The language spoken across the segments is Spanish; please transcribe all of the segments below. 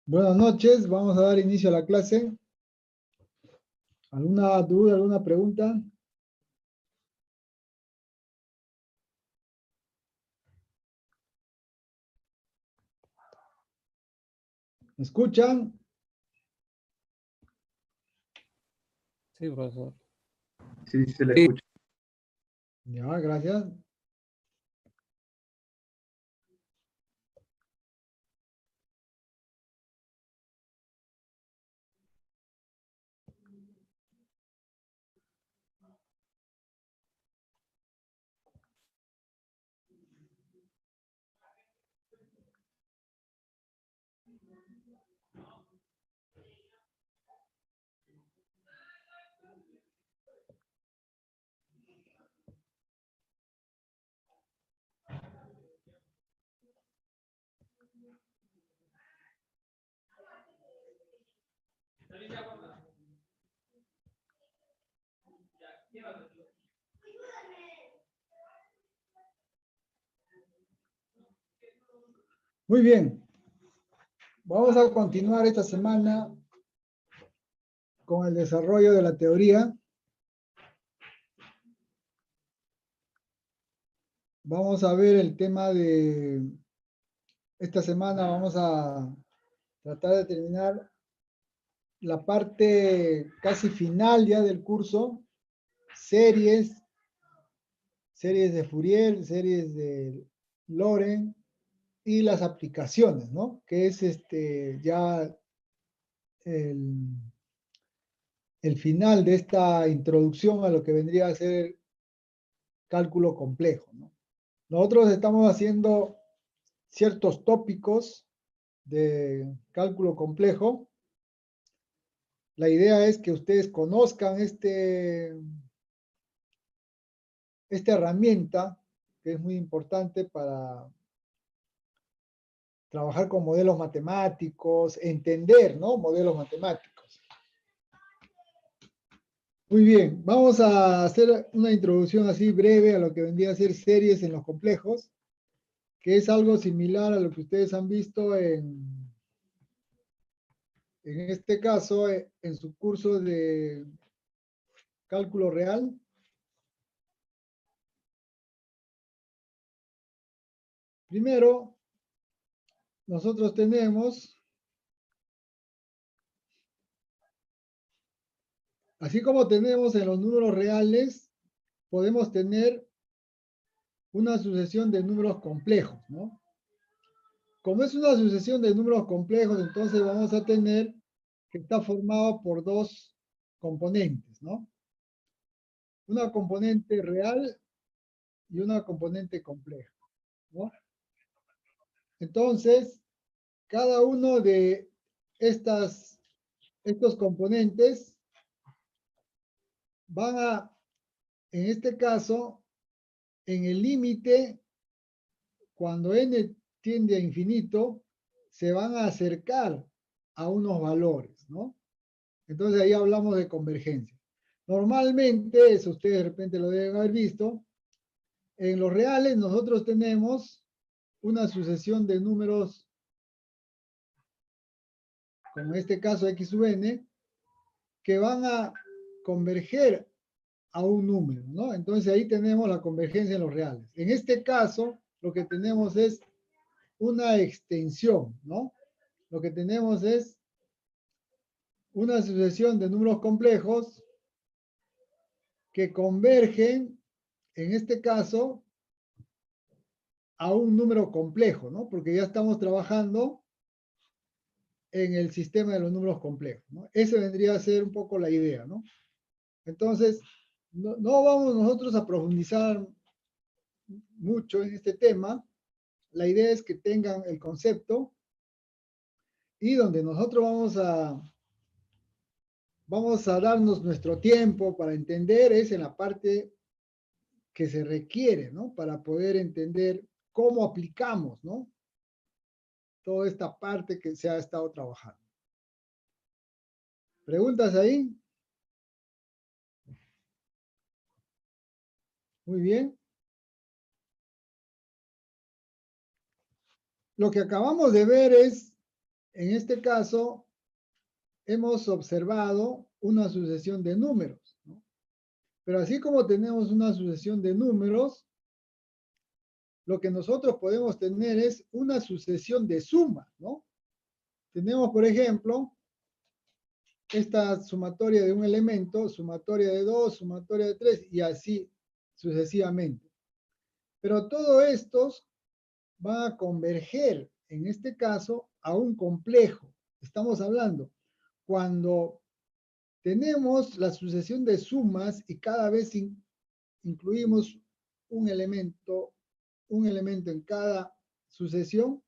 Buenas noches, vamos a dar inicio a la clase. ¿Alguna duda, alguna pregunta? ¿Me escuchan? Sí, profesor. Sí, se le escucha. Ya, gracias. Muy bien. Vamos a continuar esta semana con el desarrollo de la teoría. Vamos a ver el tema de esta semana. Vamos a tratar de terminar la parte casi final ya del curso. Series de Fourier, series de Lorenz y las aplicaciones, ¿no? Que es ya el, el final de esta introducción a lo que vendría a ser cálculo complejo, ¿no? Nosotros estamos haciendo ciertos tópicos de cálculo complejo. La idea es que ustedes conozcan esta herramienta que es muy importante para trabajar con modelos matemáticos, entender, ¿no? Modelos matemáticos. Muy bien, vamos a hacer una introducción así breve a lo que vendría a ser series en los complejos, que es algo similar a lo que ustedes han visto en este caso, en su curso de cálculo real. Primero, nosotros tenemos, así como tenemos en los números reales, podemos tener una sucesión de números complejos, ¿no? Como es una sucesión de números complejos, entonces vamos a tener que está formado por dos componentes, ¿no? Una componente real y una componente compleja, ¿no? Entonces, cada uno de estos componentes van a, en este caso, en el límite, cuando n tiende a infinito, se van a acercar a unos valores, ¿no? Entonces ahí hablamos de convergencia. Normalmente, eso ustedes de repente lo deben haber visto, en los reales nosotros tenemos una sucesión de números, como en este caso x sub n, que van a converger a un número, ¿no? Entonces ahí tenemos la convergencia en los reales. En este caso, lo que tenemos es una extensión, ¿no? Lo que tenemos es una sucesión de números complejos que convergen, en este caso, a un número complejo, ¿no? Porque ya estamos trabajando en el sistema de los números complejos, ¿no? Esa vendría a ser un poco la idea, ¿no? Entonces, no vamos nosotros a profundizar mucho en este tema. La idea es que tengan el concepto y donde nosotros vamos a darnos nuestro tiempo para entender es en la parte que se requiere, ¿no? Para poder entender cómo aplicamos, ¿no? Toda esta parte que se ha estado trabajando. ¿Preguntas ahí? Muy bien. Lo que acabamos de ver es en este caso, hemos observado una sucesión de números, ¿no? Pero así como tenemos una sucesión de números, lo que nosotros podemos tener es una sucesión de sumas, ¿no? Tenemos, por ejemplo, esta sumatoria de un elemento, sumatoria de 2, sumatoria de 3 y así sucesivamente. Pero todos estos van a converger, en este caso, a un complejo. Estamos hablando cuando tenemos la sucesión de sumas y cada vez incluimos un elemento en cada sucesión,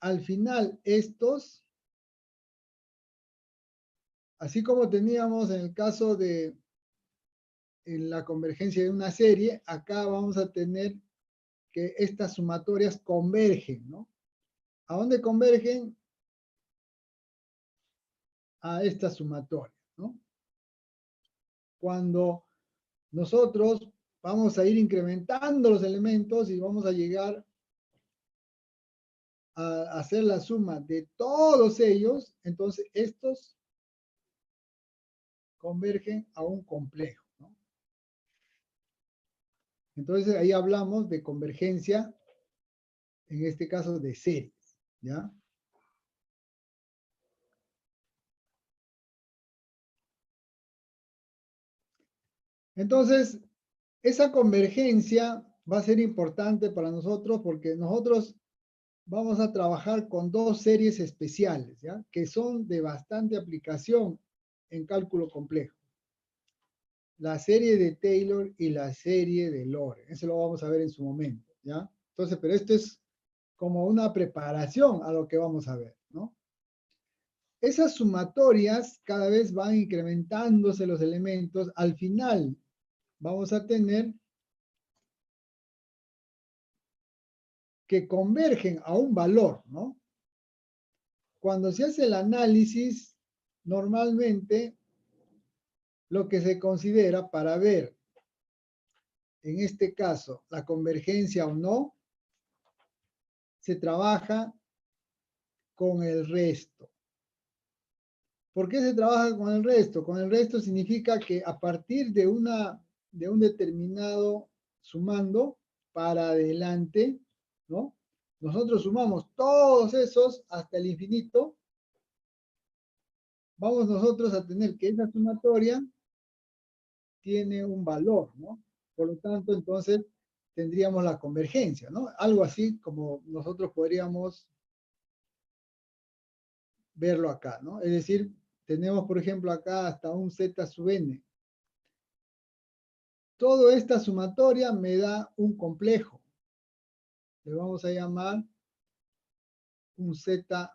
al final estos, así como teníamos en el caso de en la convergencia de una serie, acá vamos a tener que estas sumatorias convergen, ¿no? ¿A dónde convergen? A esta sumatoria, ¿no? Cuando nosotros vamos a ir incrementando los elementos y vamos a llegar a hacer la suma de todos ellos, entonces estos convergen a un complejo, ¿no? Entonces ahí hablamos de convergencia, en este caso de series, ¿ya? Entonces, esa convergencia va a ser importante para nosotros porque nosotros vamos a trabajar con dos series especiales, ¿ya? Que son de bastante aplicación en cálculo complejo. La serie de Taylor y la serie de Lorentz. Eso lo vamos a ver en su momento, ¿ya? Entonces, pero esto es como una preparación a lo que vamos a ver, ¿no? Esas sumatorias cada vez van incrementándose los elementos. Al final vamos a tener que convergen a un valor, ¿no? Cuando se hace el análisis, normalmente lo que se considera para ver, en este caso, la convergencia o no, se trabaja con el resto. ¿Por qué se trabaja con el resto? Con el resto significa que a partir de un determinado sumando para adelante, ¿no? Nosotros sumamos todos esos hasta el infinito. Vamos nosotros a tener que esa sumatoria tiene un valor, ¿no? Por lo tanto, entonces tendríamos la convergencia, ¿no? Algo así como nosotros podríamos verlo acá, ¿no? Es decir, tenemos, por ejemplo, acá hasta un z sub n. Toda esta sumatoria me da un complejo. Le vamos a llamar un z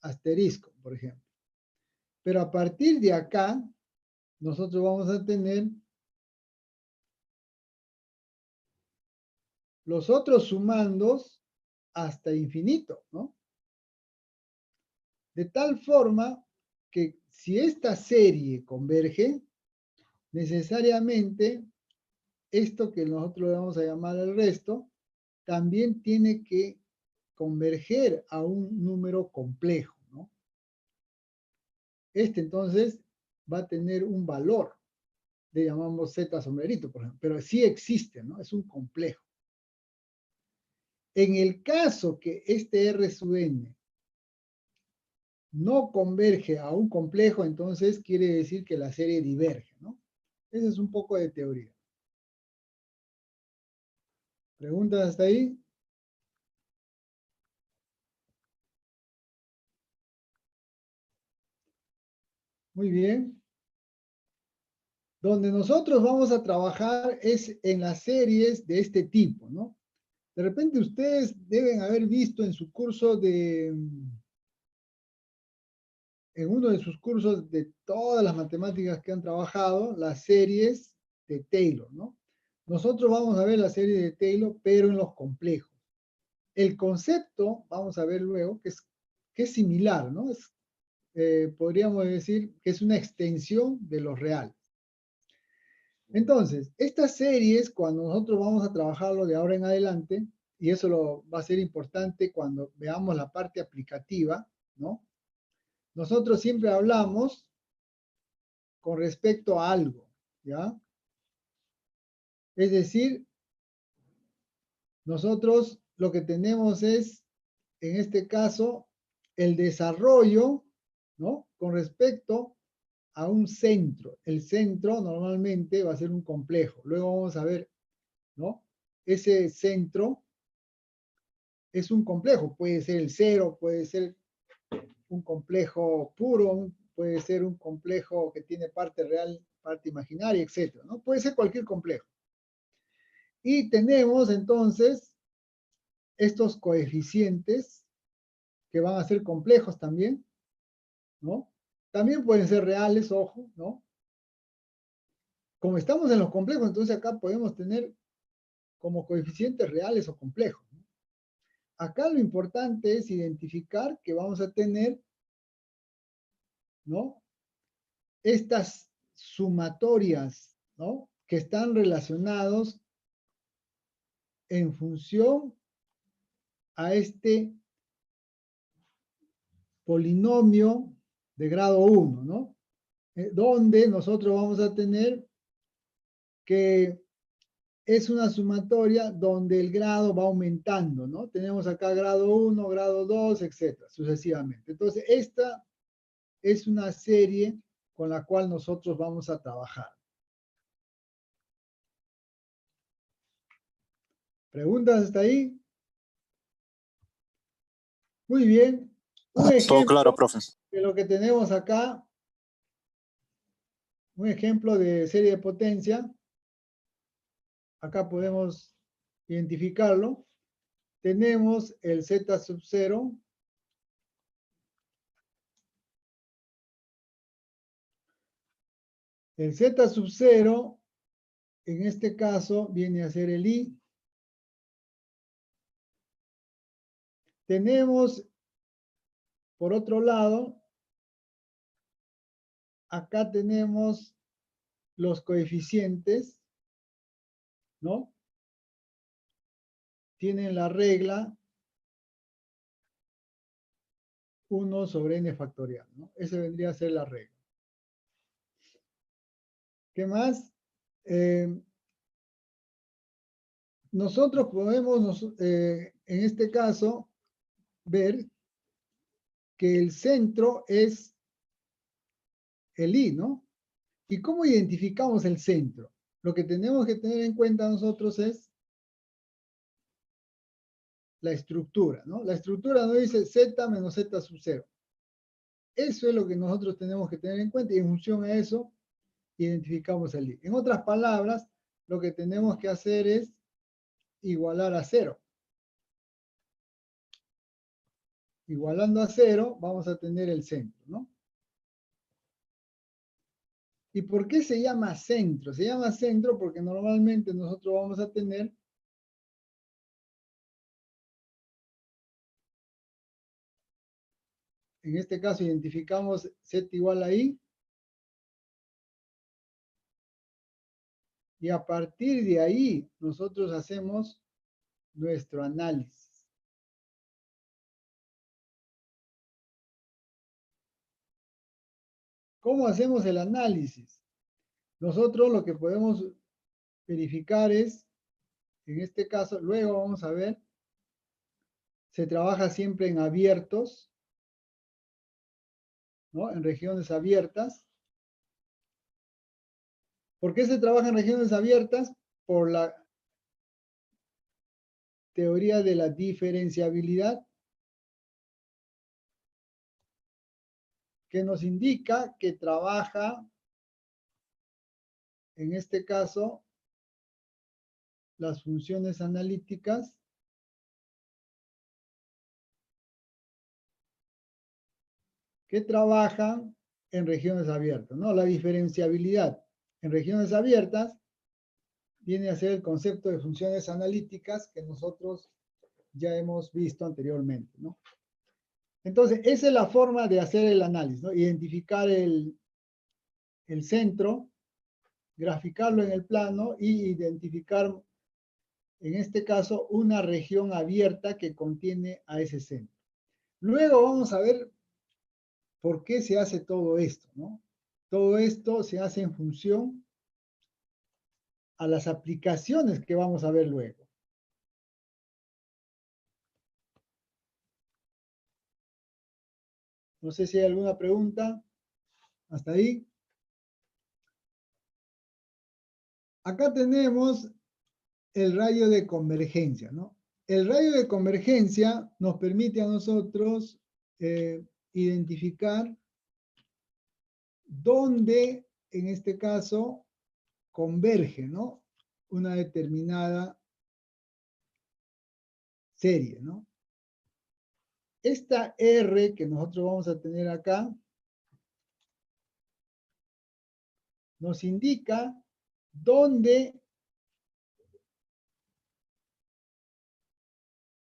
asterisco, por ejemplo. Pero a partir de acá, nosotros vamos a tener los otros sumandos hasta infinito, ¿no? De tal forma que si esta serie converge, necesariamente esto que nosotros le vamos a llamar el resto, también tiene que converger a un número complejo, ¿no? Este entonces va a tener un valor, le llamamos z sombrerito, por ejemplo, pero sí existe, ¿no? Es un complejo. En el caso que este R sub n no converge a un complejo, entonces quiere decir que la serie diverge, ¿no? Ese es un poco de teoría. ¿Preguntas hasta ahí? Muy bien. Donde nosotros vamos a trabajar es en las series de este tipo, ¿no? De repente ustedes deben haber visto en su curso en uno de sus cursos de todas las matemáticas que han trabajado, las series de Taylor, ¿no? Nosotros vamos a ver la serie de Taylor, pero en los complejos. El concepto, vamos a ver luego, que es similar, ¿no? Podríamos decir que es una extensión de los reales. Entonces, estas series, cuando nosotros vamos a trabajarlo de ahora en adelante, y eso va a ser importante cuando veamos la parte aplicativa, ¿no? Nosotros siempre hablamos con respecto a algo, ¿ya? Es decir, nosotros lo que tenemos es, en este caso, el desarrollo, ¿no? Con respecto a un centro. El centro normalmente va a ser un complejo. Luego vamos a ver, ¿no? Ese centro es un complejo. Puede ser el cero, puede ser un complejo puro, puede ser un complejo que tiene parte real, parte imaginaria, etc., ¿no? Puede ser cualquier complejo. Y tenemos entonces estos coeficientes que van a ser complejos también, ¿no? También pueden ser reales, ojo, ¿no? Como estamos en los complejos, entonces acá podemos tener como coeficientes reales o complejos, ¿no? Acá lo importante es identificar que vamos a tener, ¿no? Estas sumatorias, ¿no? Que están relacionados en función a este polinomio de grado 1, ¿no? Donde nosotros vamos a tener que es una sumatoria donde el grado va aumentando, ¿no? Tenemos acá grado 1, grado 2, etcétera, sucesivamente. Entonces, esta es una serie con la cual nosotros vamos a trabajar. ¿Preguntas hasta ahí? Muy bien. Un ejemplo Todo claro, profe. de lo que tenemos acá, un ejemplo de serie de potencia. Acá podemos identificarlo. Tenemos el Z sub 0. El Z sub 0, en este caso, viene a ser el I. Tenemos, por otro lado, acá tenemos los coeficientes, ¿no? Tienen la regla 1 sobre n factorial, ¿no? Esa vendría a ser la regla. ¿Qué más? Nosotros podemos, en este caso, ver que el centro es el I, ¿no? ¿Y cómo identificamos el centro? Lo que tenemos que tener en cuenta nosotros es la estructura, ¿no? La estructura nos dice Z menos Z sub 0. Eso es lo que nosotros tenemos que tener en cuenta y en función a eso identificamos el I. En otras palabras, lo que tenemos que hacer es igualar a 0. Igualando a 0, vamos a tener el centro, ¿no? ¿Y por qué se llama centro? Se llama centro porque normalmente nosotros vamos a tener en este caso identificamos Z igual a I y a partir de ahí nosotros hacemos nuestro análisis. ¿Cómo hacemos el análisis? Nosotros lo que podemos verificar es, en este caso, luego vamos a ver, se trabaja siempre en abiertos, ¿no? En regiones abiertas. ¿Por qué se trabaja en regiones abiertas? Por la teoría de la diferenciabilidad, que nos indica que trabaja, en este caso, las funciones analíticas que trabajan en regiones abiertas, ¿no? La diferenciabilidad en regiones abiertas viene a ser el concepto de funciones analíticas que nosotros ya hemos visto anteriormente, ¿no? Entonces, esa es la forma de hacer el análisis, ¿no? Identificar el centro, graficarlo en el plano y identificar en este caso, una región abierta que contiene a ese centro. Luego vamos a ver por qué se hace todo esto, ¿no? Todo esto se hace en función a las aplicaciones que vamos a ver luego. No sé si hay alguna pregunta. Hasta ahí. Acá tenemos el radio de convergencia, ¿no? El radio de convergencia nos permite a nosotros identificar dónde, en este caso, converge, ¿no? Una determinada serie, ¿no? Esta R que nosotros vamos a tener acá nos indica dónde,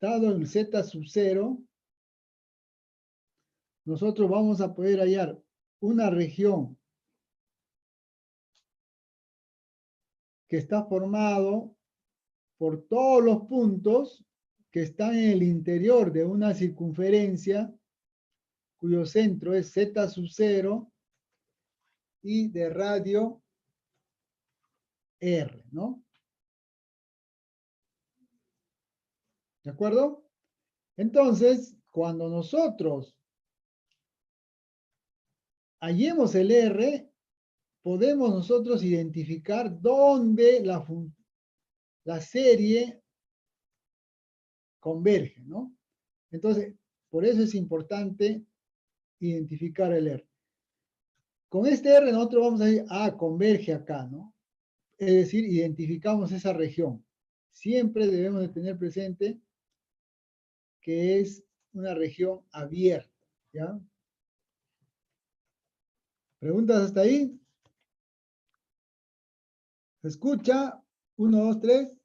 dado el Z sub 0, nosotros vamos a poder hallar una región que está formado por todos los puntos que están en el interior de una circunferencia cuyo centro es Z sub 0 y de radio R, ¿no? ¿De acuerdo? Entonces, cuando nosotros hallemos el R, podemos nosotros identificar dónde la serie converge, ¿no? Entonces, por eso es importante identificar el R. Con este R nosotros vamos a decir, converge acá, ¿no? Es decir, identificamos esa región. Siempre debemos de tener presente que es una región abierta, ¿ya? ¿Preguntas hasta ahí? ¿Se escucha? 1, 2, 3.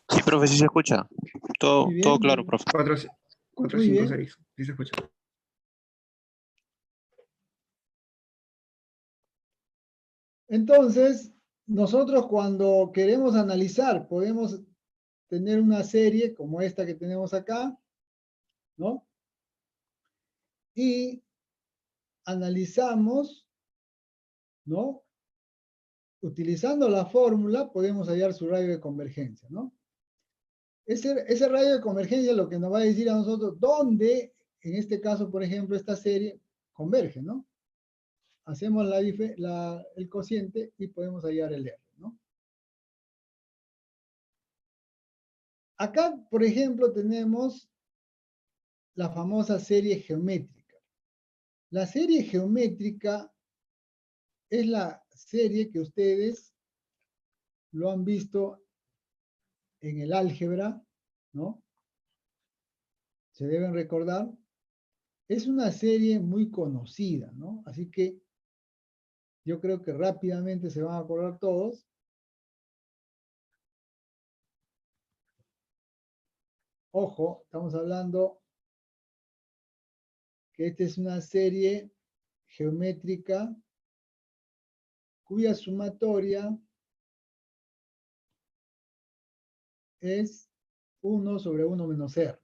Sí, profe, sí se escucha. Todo, Muy bien, todo claro, profe. 4, Muy 5, bien. 6. Sí se escucha. Entonces, nosotros cuando queremos analizar, podemos tener una serie como esta que tenemos acá, ¿no? Y analizamos, ¿no? Utilizando la fórmula podemos hallar su radio de convergencia, ¿no? Ese radio de convergencia es lo que nos va a decir a nosotros dónde, en este caso, por ejemplo, esta serie converge, ¿no? Hacemos el cociente y podemos hallar el R, ¿no? Acá, por ejemplo, tenemos la famosa serie geométrica. La serie geométrica es la serie que ustedes lo han visto en el álgebra, ¿no? Se deben recordar. Es una serie muy conocida, ¿no? Así que yo creo que rápidamente se van a acordar todos. Ojo, estamos hablando que esta es una serie geométrica cuya sumatoria es 1 sobre 1 menos R.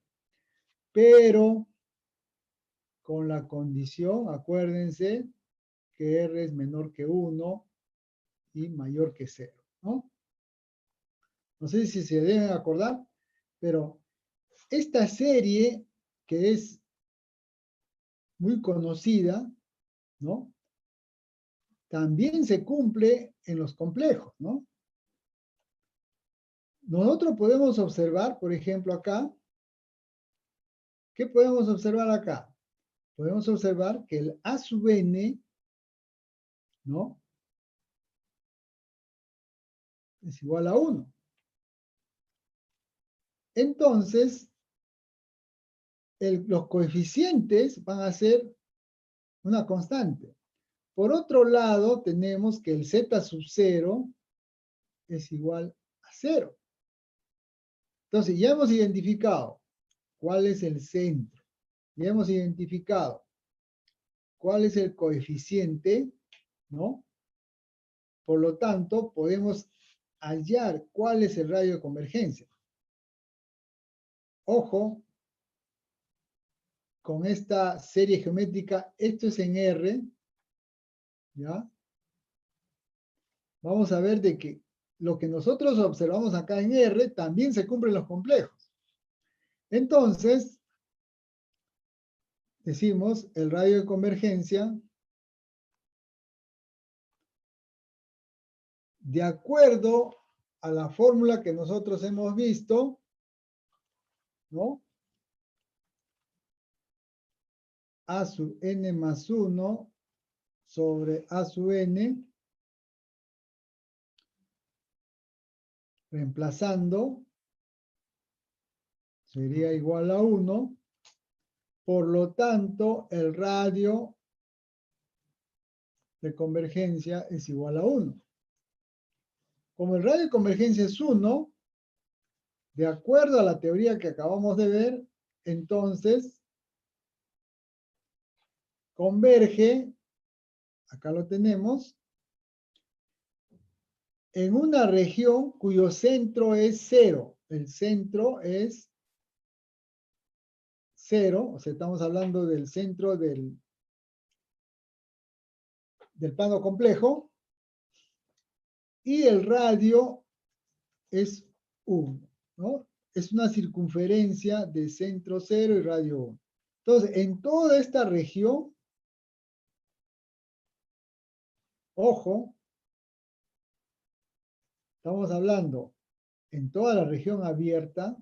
Pero con la condición, acuérdense, que R es menor que 1 y mayor que 0, ¿no? No sé si se deben acordar, pero esta serie, que es muy conocida, ¿no? También se cumple en los complejos, ¿no? Nosotros podemos observar, por ejemplo, acá, ¿qué podemos observar acá? Podemos observar que el A sub n, ¿no? Es igual a 1. Entonces, los coeficientes van a ser una constante. Por otro lado, tenemos que el Z sub 0 es igual a 0. Entonces, ya hemos identificado cuál es el centro. Ya hemos identificado cuál es el coeficiente, ¿no? Por lo tanto, podemos hallar cuál es el radio de convergencia. Ojo con esta serie geométrica, esto es en R, ¿ya? Vamos a ver de que lo que nosotros observamos acá en R también se cumple en los complejos. Entonces, decimos el radio de convergencia, de acuerdo a la fórmula que nosotros hemos visto, ¿no? A sub n más 1 sobre A sub n, reemplazando, sería igual a 1. Por lo tanto, el radio de convergencia es igual a 1. Como el radio de convergencia es 1, de acuerdo a la teoría que acabamos de ver, entonces converge, acá lo tenemos, en una región cuyo centro es 0. El centro es 0, o sea, estamos hablando del centro del plano complejo, y el radio es 1, ¿no? Es una circunferencia de centro 0 y radio 1. Entonces, en toda esta región, ojo, estamos hablando en toda la región abierta,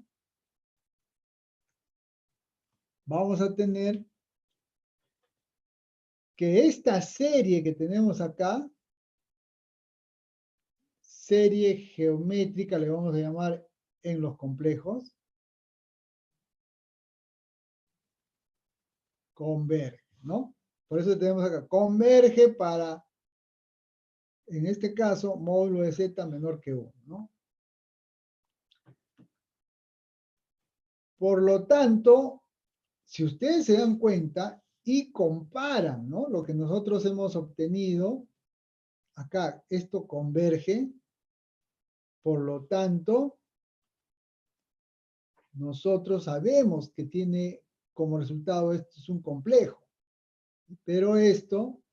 vamos a tener que esta serie que tenemos acá, serie geométrica, le vamos a llamar en los complejos, converge, ¿no? Por eso tenemos acá, converge para, en este caso, módulo de z menor que 1, ¿no? Por lo tanto, si ustedes se dan cuenta y comparan, ¿no? Lo que nosotros hemos obtenido, acá esto converge, por lo tanto, nosotros sabemos que tiene como resultado esto es un complejo, pero esto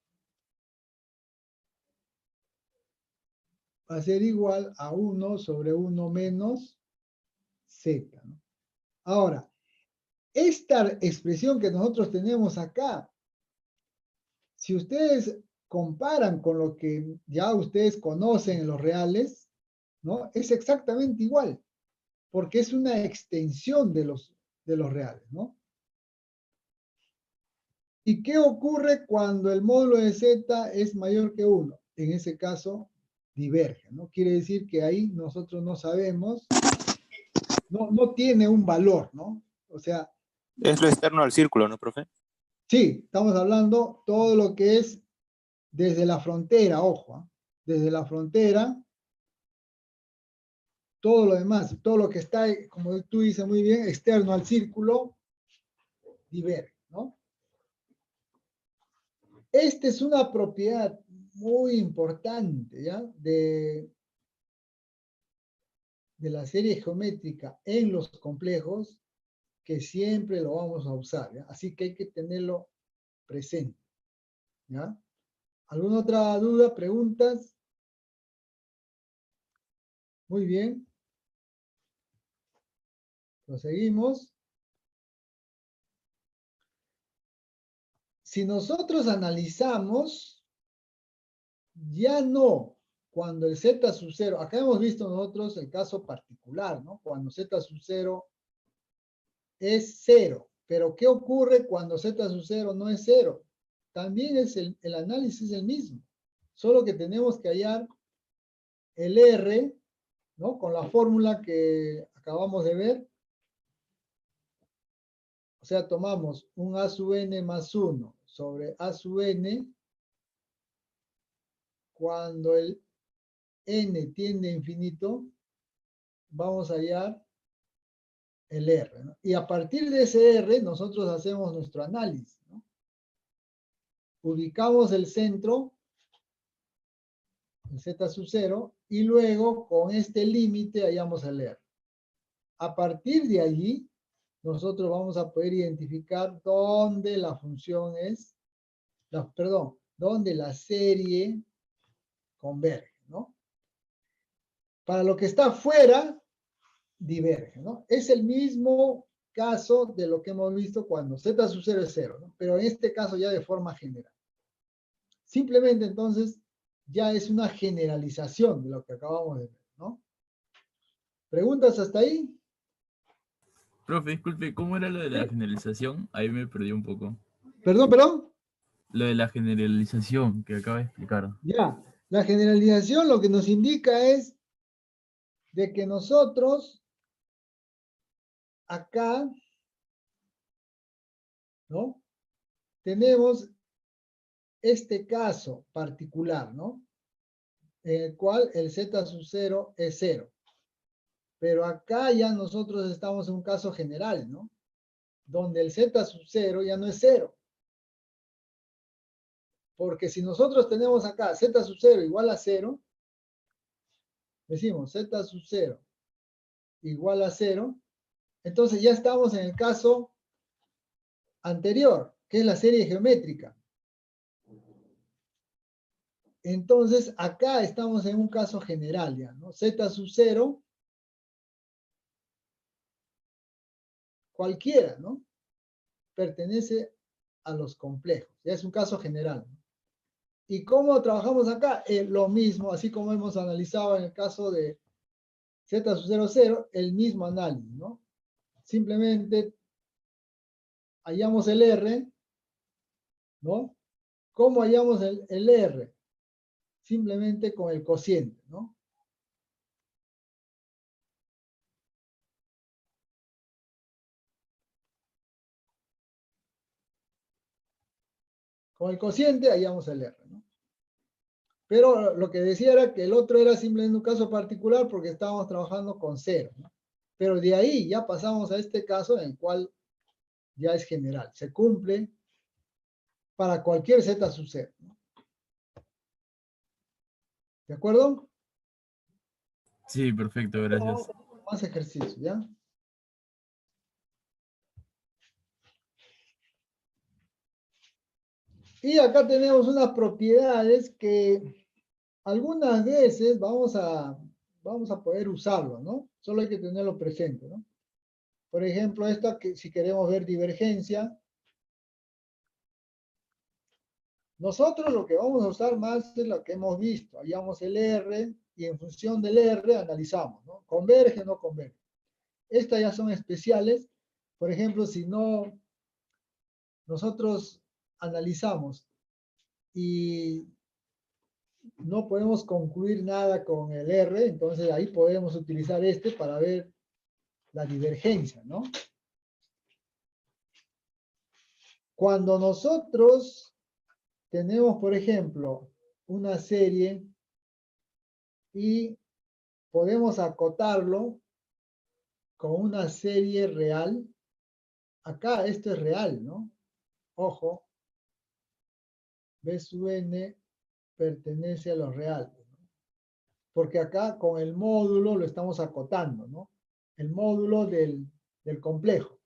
va a ser igual a 1 sobre 1 menos z, ¿no? Ahora, esta expresión que nosotros tenemos acá, si ustedes comparan con lo que ya ustedes conocen en los reales, ¿no? Es exactamente igual, porque es una extensión de los reales, ¿no? ¿Y qué ocurre cuando el módulo de z es mayor que 1? En ese caso, diverge, ¿no? Quiere decir que ahí nosotros no sabemos, no tiene un valor, ¿no? O sea, Es lo externo al círculo, ¿no, profe? sí, estamos hablando todo lo que es desde la frontera, ojo, ¿eh? Desde la frontera, todo lo demás, todo lo que está, como tú dices muy bien, externo al círculo, diverge, ¿no? Esta es una propiedad muy importante, ¿ya? De la serie geométrica en los complejos, que siempre lo vamos a usar, ¿ya? Así que hay que tenerlo presente, ¿ya? ¿Alguna otra duda, preguntas? Muy bien. Proseguimos. Si nosotros analizamos, ya no cuando el z sub 0, acá hemos visto nosotros el caso particular, ¿no? Cuando z sub 0 es 0, pero ¿qué ocurre cuando z sub 0 no es 0? También es el análisis es el mismo, solo que tenemos que hallar el R, ¿no? Con la fórmula que acabamos de ver. O sea, tomamos un A sub n más 1 sobre A sub n cuando el n tiende a infinito, vamos a hallar el R, ¿no? Y a partir de ese R, nosotros hacemos nuestro análisis, ¿no? Ubicamos el centro el z sub 0, y luego con este límite hallamos el R. A partir de allí, nosotros vamos a poder identificar dónde la función es, dónde la serie converge, ¿no? Para lo que está fuera, diverge, ¿no? Es el mismo caso de lo que hemos visto cuando z sub 0 es 0, ¿no? Pero en este caso ya de forma general. Simplemente entonces ya es una generalización de lo que acabamos de ver, ¿no? ¿Preguntas hasta ahí? Profe, disculpe, ¿cómo era lo de la generalización? Ahí me perdí un poco. Perdón. Lo de la generalización que acaba de explicar. Ya, la generalización lo que nos indica es de que nosotros acá, ¿no? Tenemos este caso particular, ¿no? En el cual el z sub 0 es 0. Pero acá ya nosotros estamos en un caso general, ¿no? Donde el z sub 0 ya no es 0. Porque si nosotros tenemos acá z sub 0 igual a 0, decimos z sub 0 igual a 0, entonces ya estamos en el caso anterior, que es la serie geométrica. Entonces acá estamos en un caso general ya, ¿no? Z sub 0, cualquiera, ¿no? Pertenece a los complejos, ya es un caso general, ¿no? ¿Y cómo trabajamos acá? Lo mismo, así como hemos analizado en el caso de Z sub 0, 0, el mismo análisis, ¿no? Simplemente hallamos el R, ¿no? ¿Cómo hallamos el R? Simplemente con el cociente, ¿no? Con el cociente hallamos el R, ¿no? Pero lo que decía era que el otro era simplemente un caso particular porque estábamos trabajando con 0, ¿no? Pero de ahí ya pasamos a este caso en el cual ya es general. Se cumple para cualquier Z sub 0, ¿no? ¿De acuerdo? Sí, perfecto, gracias. Más ejercicio, ¿ya? Y acá tenemos unas propiedades que algunas veces vamos a poder usarlo, ¿no? Solo hay que tenerlo presente, ¿no? Por ejemplo, esta que si queremos ver divergencia, nosotros lo que vamos a usar más es lo que hemos visto. Hallamos el R y en función del R analizamos, ¿no? ¿Converge o no converge? Estas ya son especiales. Por ejemplo, si no, nosotros analizamos y no podemos concluir nada con el R, entonces ahí podemos utilizar este para ver la divergencia, ¿no? Cuando nosotros tenemos, por ejemplo, una serie y podemos acotarlo con una serie real, acá esto es real, ¿no? Ojo, B sub n pertenece a los reales, ¿no? Porque acá con el módulo lo estamos acotando, ¿no? El módulo del complejo.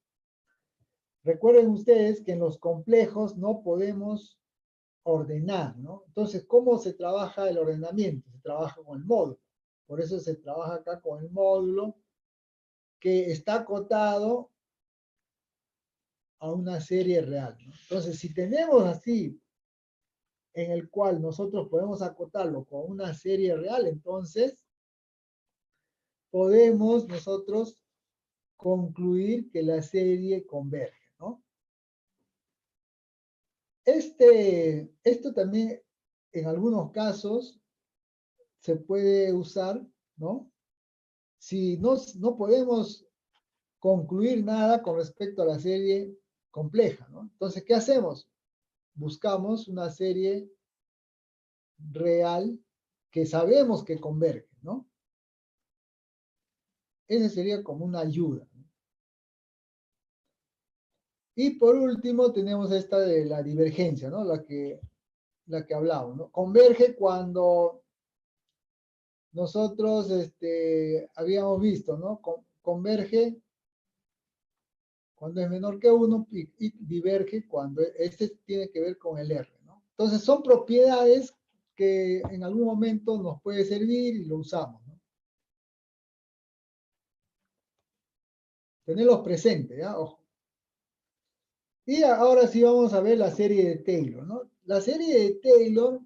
Recuerden ustedes que en los complejos no podemos ordenar, ¿no? Entonces, ¿cómo se trabaja el ordenamiento? Se trabaja con el módulo. Por eso se trabaja acá con el módulo que está acotado a una serie real, ¿no? Entonces, si tenemos así, en el cual nosotros podemos acotarlo con una serie real, entonces podemos nosotros concluir que la serie converge, ¿no? Esto también en algunos casos se puede usar, ¿no? Si no podemos concluir nada con respecto a la serie compleja, ¿no? Entonces, ¿qué hacemos? Buscamos una serie real que sabemos que converge, ¿no? Esa sería como una ayuda, ¿no? Y por último tenemos esta de la divergencia, ¿no? La que hablamos, ¿no? Converge cuando nosotros habíamos visto, ¿no? Converge cuando es menor que 1 y diverge cuando este tiene que ver con el R, ¿no? Entonces son propiedades que en algún momento nos puede servir y lo usamos, ¿no? Tenerlos presentes, ¿ya? Ojo. Y ahora sí vamos a ver la serie de Taylor, ¿no? La serie de Taylor,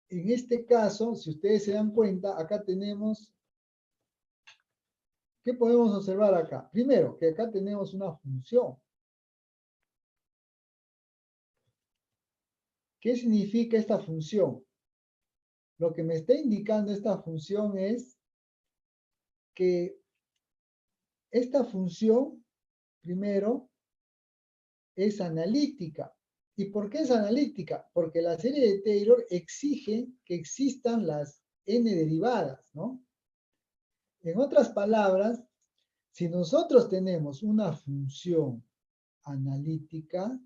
en este caso, si ustedes se dan cuenta, acá tenemos, ¿qué podemos observar acá? Primero, que acá tenemos una función. ¿Qué significa esta función? Lo que me está indicando esta función es que esta función, primero, es analítica. ¿Y por qué es analítica? Porque la serie de Taylor exige que existan las n derivadas, ¿no? En otras palabras, si nosotros tenemos una función analítica,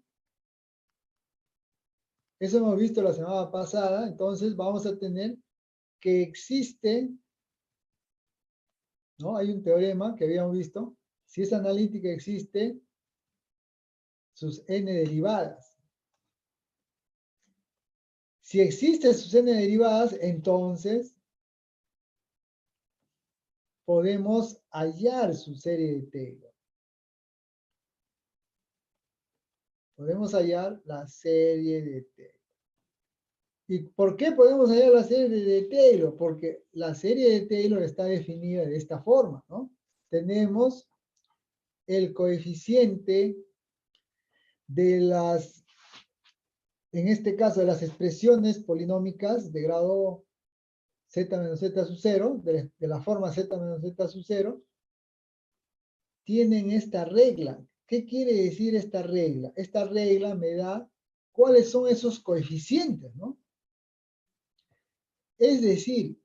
eso hemos visto la semana pasada, entonces vamos a tener que existe, ¿no? Hay un teorema que habíamos visto, si es analítica existe sus n derivadas. Si existen sus n derivadas, entonces podemos hallar su serie de Taylor. Podemos hallar la serie de Taylor. ¿Y por qué podemos hallar la serie de Taylor? Porque la serie de Taylor está definida de esta forma, ¿no? Tenemos el coeficiente de las, en este caso, de las expresiones polinómicas de grado z menos z sub 0, de la forma z menos z sub 0, tienen esta regla. ¿Qué quiere decir esta regla? Esta regla me da cuáles son esos coeficientes, ¿no? Es decir,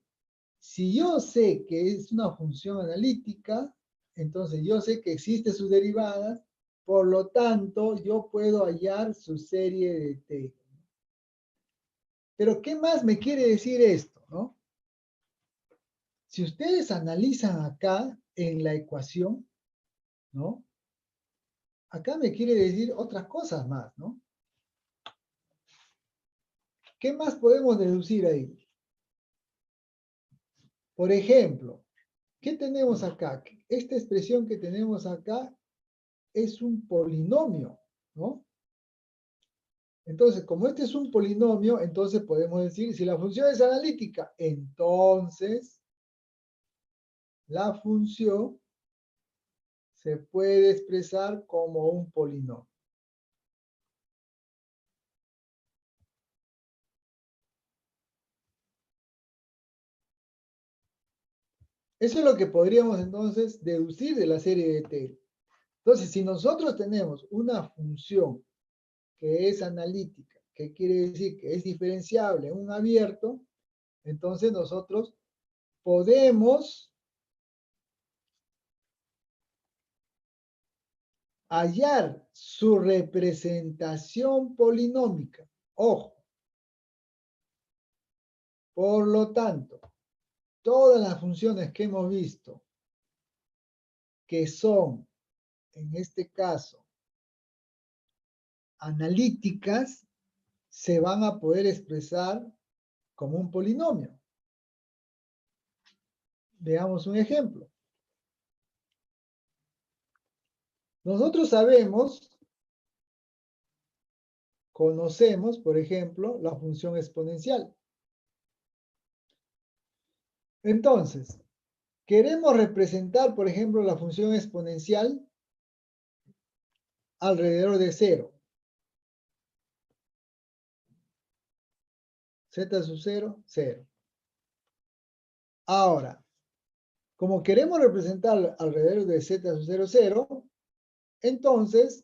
si yo sé que es una función analítica, entonces yo sé que existen sus derivadas, por lo tanto, yo puedo hallar su serie de Taylor. Pero, ¿qué más me quiere decir esto, no? Si ustedes analizan acá en la ecuación, ¿no? Acá me quiere decir otras cosas más, ¿no? ¿Qué más podemos deducir ahí? Por ejemplo, ¿qué tenemos acá? Esta expresión que tenemos acá es un polinomio, ¿no? Entonces, como este es un polinomio, entonces podemos decir, si la función es analítica, entonces la función se puede expresar como un polinomio. Eso es lo que podríamos entonces deducir de la serie de Taylor. Entonces, si nosotros tenemos una función que es analítica, que quiere decir que es diferenciable en un abierto, entonces nosotros podemos hallar su representación polinómica. Ojo. Por lo tanto, todas las funciones que hemos visto, que son, en este caso, analíticas, se van a poder expresar como un polinomio. Veamos un ejemplo. Nosotros sabemos, conocemos, por ejemplo, la función exponencial. Entonces, queremos representar, por ejemplo, la función exponencial alrededor de 0. Z sub 0, 0. Ahora, como queremos representar alrededor de z sub 0, 0, entonces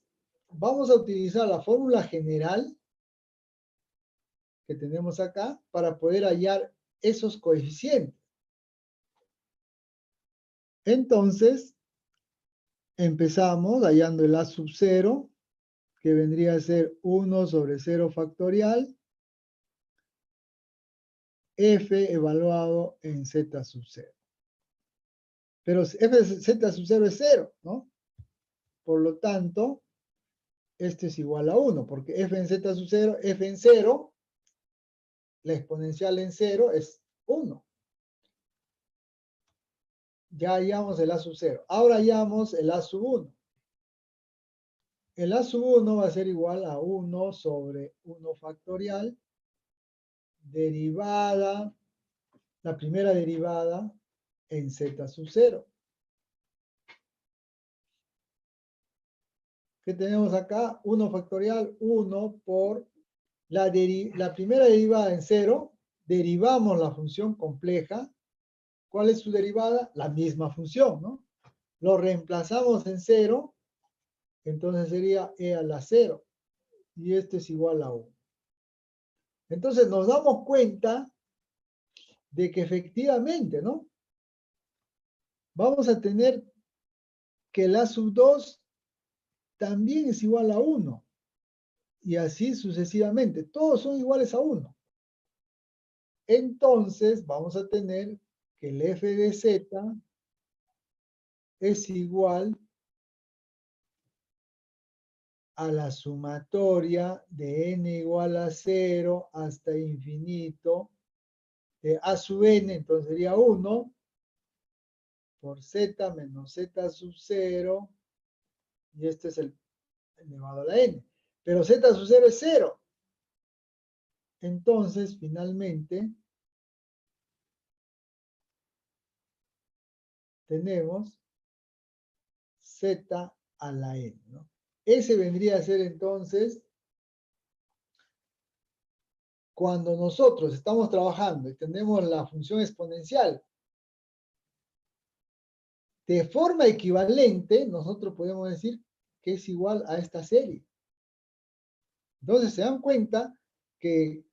vamos a utilizar la fórmula general que tenemos acá para poder hallar esos coeficientes. Entonces, empezamos hallando el a sub 0, que vendría a ser 1 sobre 0 factorial, f evaluado en z sub 0. Pero f de z sub 0 es 0, ¿no? Por lo tanto, este es igual a 1, porque f en z sub 0, f en 0, la exponencial en 0 es 1. Ya hallamos el a sub 0. Ahora hallamos el a sub 1. El a sub 1 va a ser igual a 1 sobre 1 factorial, derivada, la primera derivada en z sub 0. ¿Qué tenemos acá? 1 factorial, 1 por la primera derivada en 0, derivamos la función compleja. ¿Cuál es su derivada? La misma función, ¿no? Lo reemplazamos en 0, entonces sería e a la 0. Y este es igual a 1. Entonces nos damos cuenta de que efectivamente, ¿no? Vamos a tener que el a sub 2 también es igual a 1. Y así sucesivamente. Todos son iguales a 1. Entonces vamos a tener que el f de z es igual a la sumatoria de n igual a 0 hasta infinito de a sub n, entonces sería 1 por z menos z sub 0, y este es el elevado a la n. Pero z sub 0 es 0. Entonces, finalmente, tenemos z a la n, ¿no? Ese vendría a ser entonces cuando nosotros estamos trabajando y tenemos la función exponencial de forma equivalente, nosotros podemos decir que es igual a esta serie. Entonces se dan cuenta que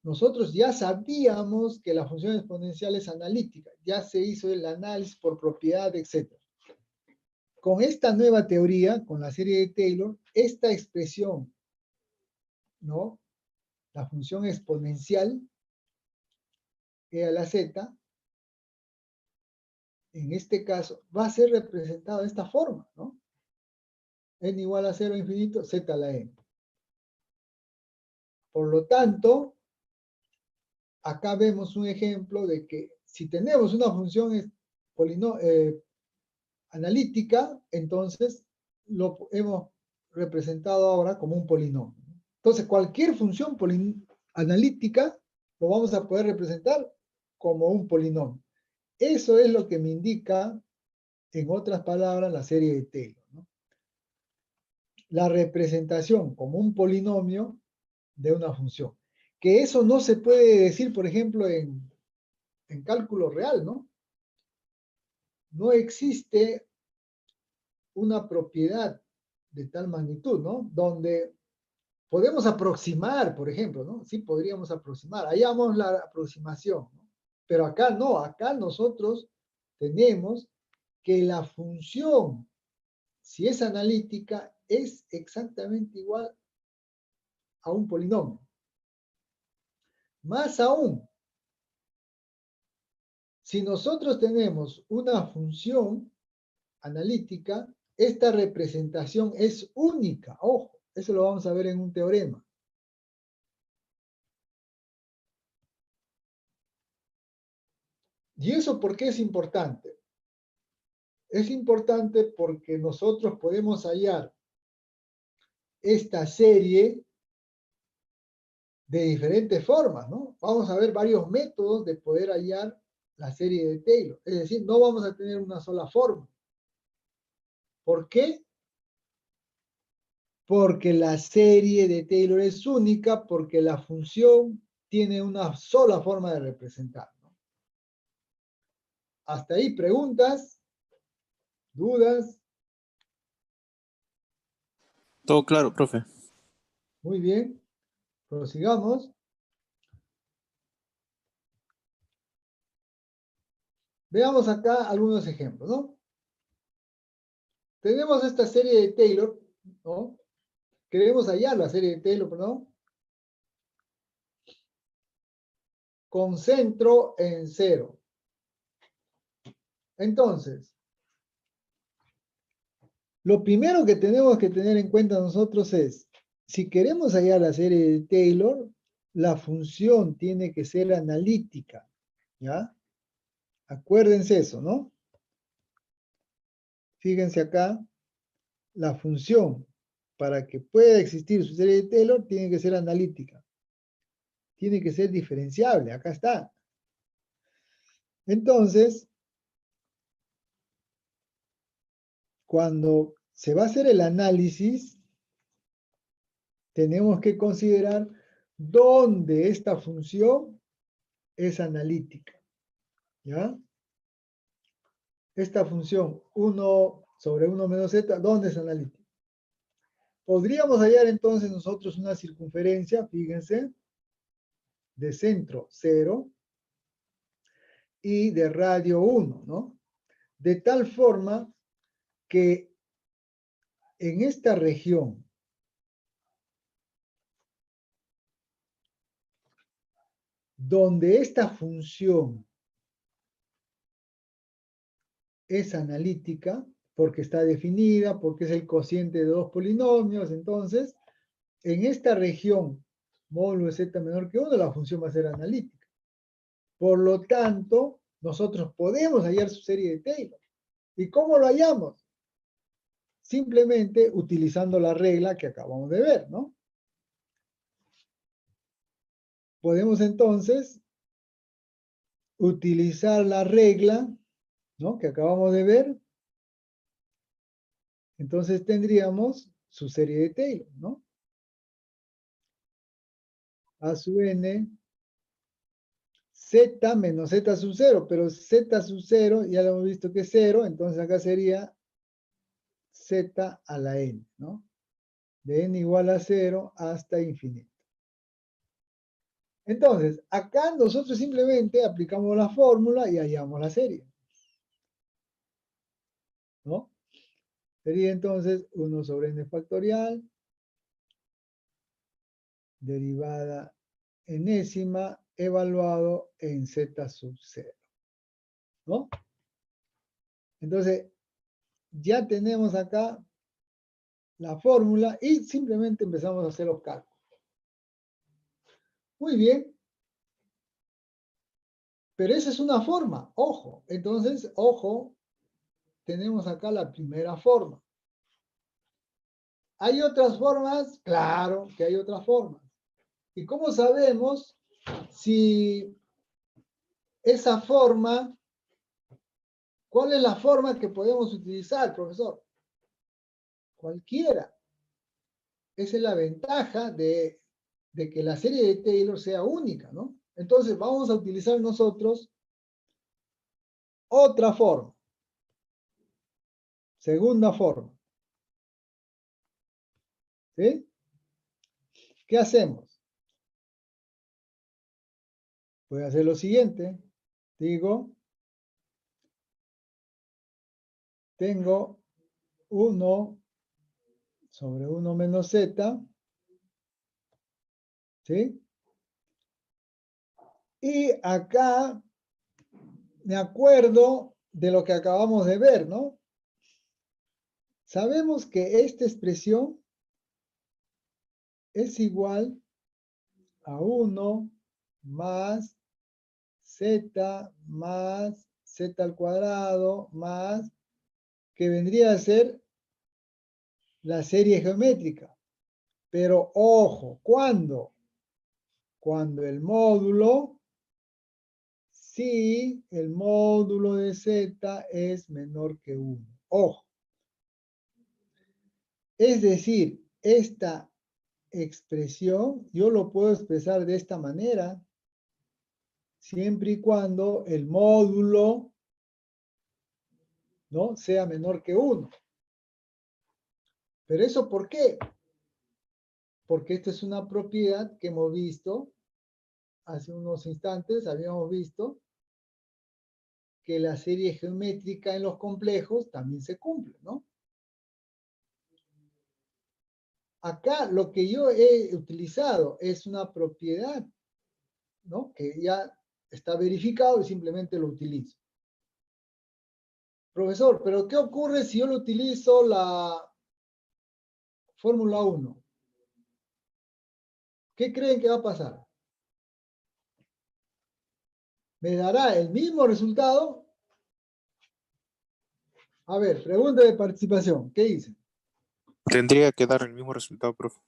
nosotros ya sabíamos que la función exponencial es analítica, ya se hizo el análisis por propiedad, etc. Con esta nueva teoría, con la serie de Taylor, esta expresión, ¿no? La función exponencial e a la z, en este caso, va a ser representado de esta forma, ¿no? N igual a 0 infinito, z a la n. Por lo tanto, acá vemos un ejemplo de que si tenemos una función analítica, entonces lo hemos representado ahora como un polinomio. Entonces, cualquier función analítica lo vamos a poder representar como un polinomio. Eso es lo que me indica, en otras palabras, la serie de Taylor, ¿no? La representación como un polinomio de una función. Que eso no se puede decir, por ejemplo, en cálculo real, ¿no? No existe una propiedad de tal magnitud, ¿no? Donde podemos aproximar, por ejemplo, ¿no? Sí podríamos aproximar, hallamos la aproximación, ¿no? Pero acá no, acá nosotros tenemos que la función, si es analítica, es exactamente igual a un polinomio. Más aún, si nosotros tenemos una función analítica, esta representación es única. Ojo, eso lo vamos a ver en un teorema. ¿Y eso por qué es importante? Es importante porque nosotros podemos hallar esta serie de diferentes formas, ¿no? Vamos a ver varios métodos de poder hallar la serie de Taylor. Es decir, no vamos a tener una sola forma. ¿Por qué? Porque la serie de Taylor es única, porque la función tiene una sola forma de representar, ¿no? Hasta ahí, ¿preguntas? ¿Dudas? Todo claro, profe. Muy bien. Prosigamos. Veamos acá algunos ejemplos, ¿no? Tenemos esta serie de Taylor, ¿no? Queremos hallar la serie de Taylor, ¿no? con centro en 0. Entonces, lo primero que tenemos que tener en cuenta nosotros es, si queremos hallar la serie de Taylor, la función tiene que ser analítica, ¿ya? Acuérdense eso, ¿no? Fíjense acá, la función, para que pueda existir su serie de Taylor, tiene que ser analítica. Tiene que ser diferenciable, acá está. Entonces, cuando se va a hacer el análisis, tenemos que considerar dónde esta función es analítica, ¿ya? Esta función 1 sobre 1 menos z, ¿dónde es analítica? Podríamos hallar entonces nosotros una circunferencia, fíjense, de centro 0 y de radio 1, ¿no? De tal forma que en esta región donde esta función es analítica, porque está definida, porque es el cociente de dos polinomios, entonces, en esta región, módulo de z menor que 1, la función va a ser analítica. Por lo tanto, nosotros podemos hallar su serie de Taylor. ¿Y cómo lo hallamos? Simplemente utilizando la regla que acabamos de ver, ¿no? Podemos entonces utilizar la regla, ¿no?, que acabamos de ver. Entonces tendríamos su serie de Taylor, ¿no? A sub n, z menos z sub 0, pero z sub 0 ya lo hemos visto que es 0, entonces acá sería z a la n, ¿no? De n igual a 0 hasta infinito. Entonces, acá nosotros simplemente aplicamos la fórmula y hallamos la serie, ¿no? Sería entonces 1 sobre n factorial, derivada enésima, evaluado en z sub 0, ¿no? Entonces, ya tenemos acá la fórmula y simplemente empezamos a hacer los cálculos. Muy bien. Pero esa es una forma, ojo. Entonces, ojo, tenemos acá la primera forma. ¿Hay otras formas? Claro que hay otras formas. ¿Y cómo sabemos si esa forma, cuál es la forma que podemos utilizar, profesor? Cualquiera. Esa es la ventaja de que la serie de Taylor sea única, ¿no? Entonces vamos a utilizar nosotros otra forma. Segunda forma. ¿Sí? ¿Qué hacemos? Voy a hacer lo siguiente. Digo, tengo 1 sobre 1 menos z, ¿sí? Y acá me acuerdo de lo que acabamos de ver, ¿no? Sabemos que esta expresión es igual a 1 más z más z al cuadrado más, que vendría a ser la serie geométrica. Pero ojo, ¿cuándo? Cuando el módulo, si el módulo de z es menor que 1. Ojo. Es decir, esta expresión yo lo puedo expresar de esta manera, siempre y cuando el módulo, ¿no?, sea menor que 1. ¿Pero eso por qué? Porque esta es una propiedad que hemos visto hace unos instantes, habíamos visto que la serie geométrica en los complejos también se cumple, ¿no? Acá lo que yo he utilizado es una propiedad, ¿no?, que ya está verificado y simplemente lo utilizo. Profesor, pero ¿qué ocurre si yo lo utilizo la Fórmula 1? ¿Qué creen que va a pasar? ¿Me dará el mismo resultado? A ver, pregunta de participación. ¿Qué dice? Tendría que dar el mismo resultado, profe.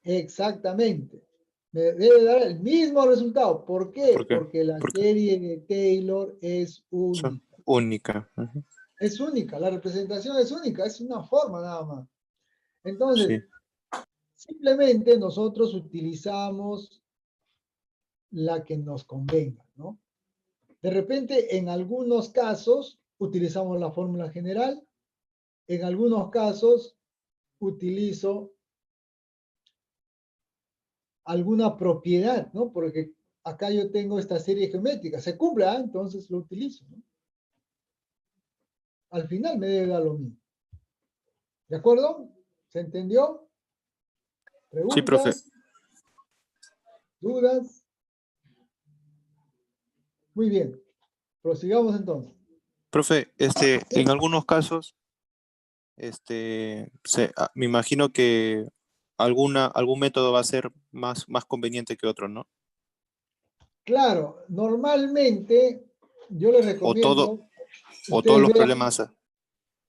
Exactamente. Me debe dar el mismo resultado. ¿Por qué? ¿Por qué? Porque la Porque serie de Taylor es son única. única. Ujú. Es única, la representación es única, es una forma nada más. Entonces, Sí, simplemente nosotros utilizamos la que nos convenga, ¿no? De repente, en algunos casos, utilizamos la fórmula general. En algunos casos, utilizo alguna propiedad, ¿no? Porque acá yo tengo esta serie geométrica. Se cumple, ¿ah? Entonces lo utilizo, ¿no? Al final me debe dar lo mismo. ¿De acuerdo? ¿Se entendió? sí, profe. ¿Preguntas? ¿Dudas? Muy bien. Prosigamos entonces. Profe, Sí. en algunos casos, me imagino que algún método va a ser más conveniente que otro, ¿no? Claro, normalmente yo les O todo, recomiendo que o todos ustedes los vean, problemas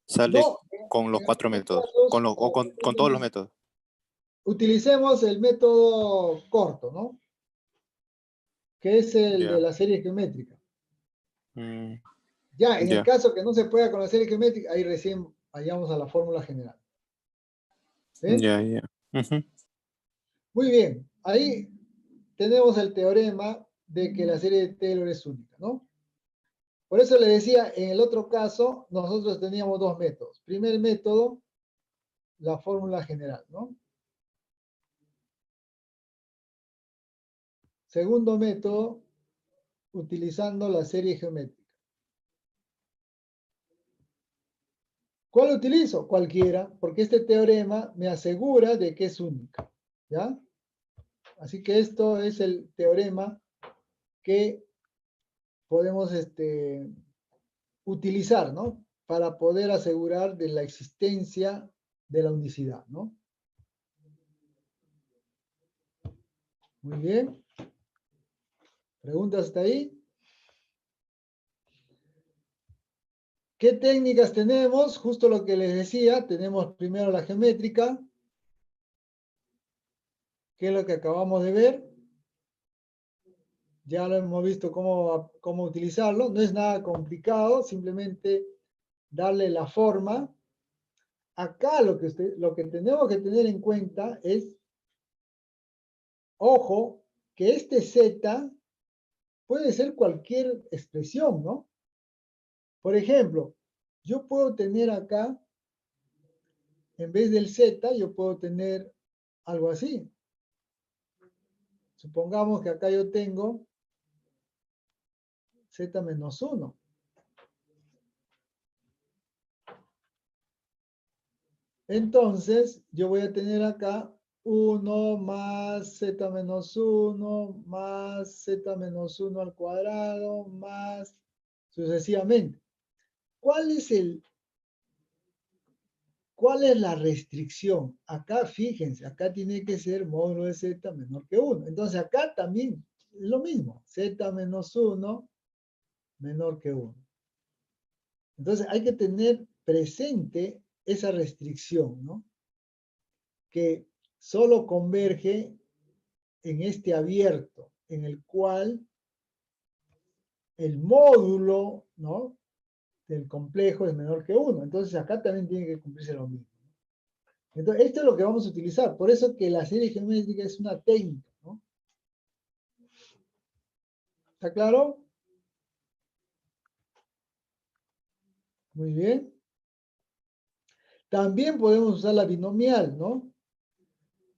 sale no, con los en 4 algunos métodos, casos, con todos los métodos. utilicemos el método corto, ¿no? Que es el de Ya, la serie geométrica. mm, Ya, en el ya, caso que no se pueda con la serie geométrica, ahí recién vayamos a la fórmula general. ¿Sí? ya. Ujú. Muy bien, ahí tenemos el teorema de que la serie de Taylor es única, ¿no? Por eso le decía, en el otro caso, nosotros teníamos dos métodos. Primer método, la fórmula general, ¿no? Segundo método, utilizando la serie geométrica. ¿Cuál utilizo? Cualquiera, porque este teorema me asegura de que es única, ¿ya? Así que esto es el teorema que podemos utilizar, ¿no? Para poder asegurar de la existencia de la unicidad, ¿no? Muy bien. ¿Preguntas hasta ahí? ¿Qué técnicas tenemos? Justo lo que les decía, tenemos primero la geométrica, que es lo que acabamos de ver. Ya lo hemos visto cómo utilizarlo. No es nada complicado, simplemente darle la forma. Acá lo que tenemos que tener en cuenta es, ojo, que este Z puede ser cualquier expresión, ¿no? Por ejemplo, yo puedo tener acá, en vez del Z, yo puedo tener algo así. Supongamos que acá yo tengo Z menos 1. Entonces, yo voy a tener acá 1 más Z menos 1 más Z menos 1 al cuadrado más sucesivamente. ¿Cuál es la restricción? Acá, fíjense, acá tiene que ser módulo de Z menor que 1. Entonces, acá también es lo mismo. Z menos 1 menor que 1. Entonces, hay que tener presente esa restricción, ¿no? Que solo converge en este abierto, en el cual el módulo, ¿no?, del complejo es menor que 1. Entonces acá también tiene que cumplirse lo mismo. Entonces esto es lo que vamos a utilizar. Por eso que la serie geométrica es una técnica, ¿no? ¿Está claro? Muy bien. También podemos usar la binomial, ¿no?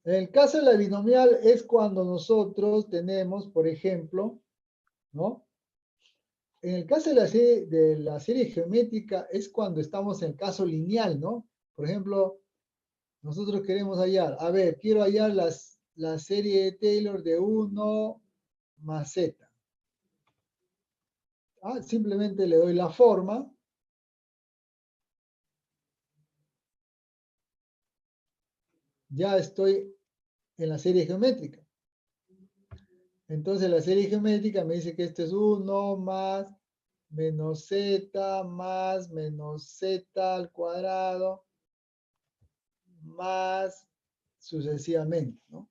En el caso de la binomial es cuando nosotros tenemos, por ejemplo, ¿no? En el caso de la serie geométrica es cuando estamos en el caso lineal, ¿no? Por ejemplo, nosotros queremos hallar, a ver, quiero hallar la serie de Taylor de 1 más Z. Simplemente le doy la forma. Ya estoy en la serie geométrica. Entonces la serie geométrica me dice que esto es 1 más menos z más menos z al cuadrado más sucesivamente, ¿no?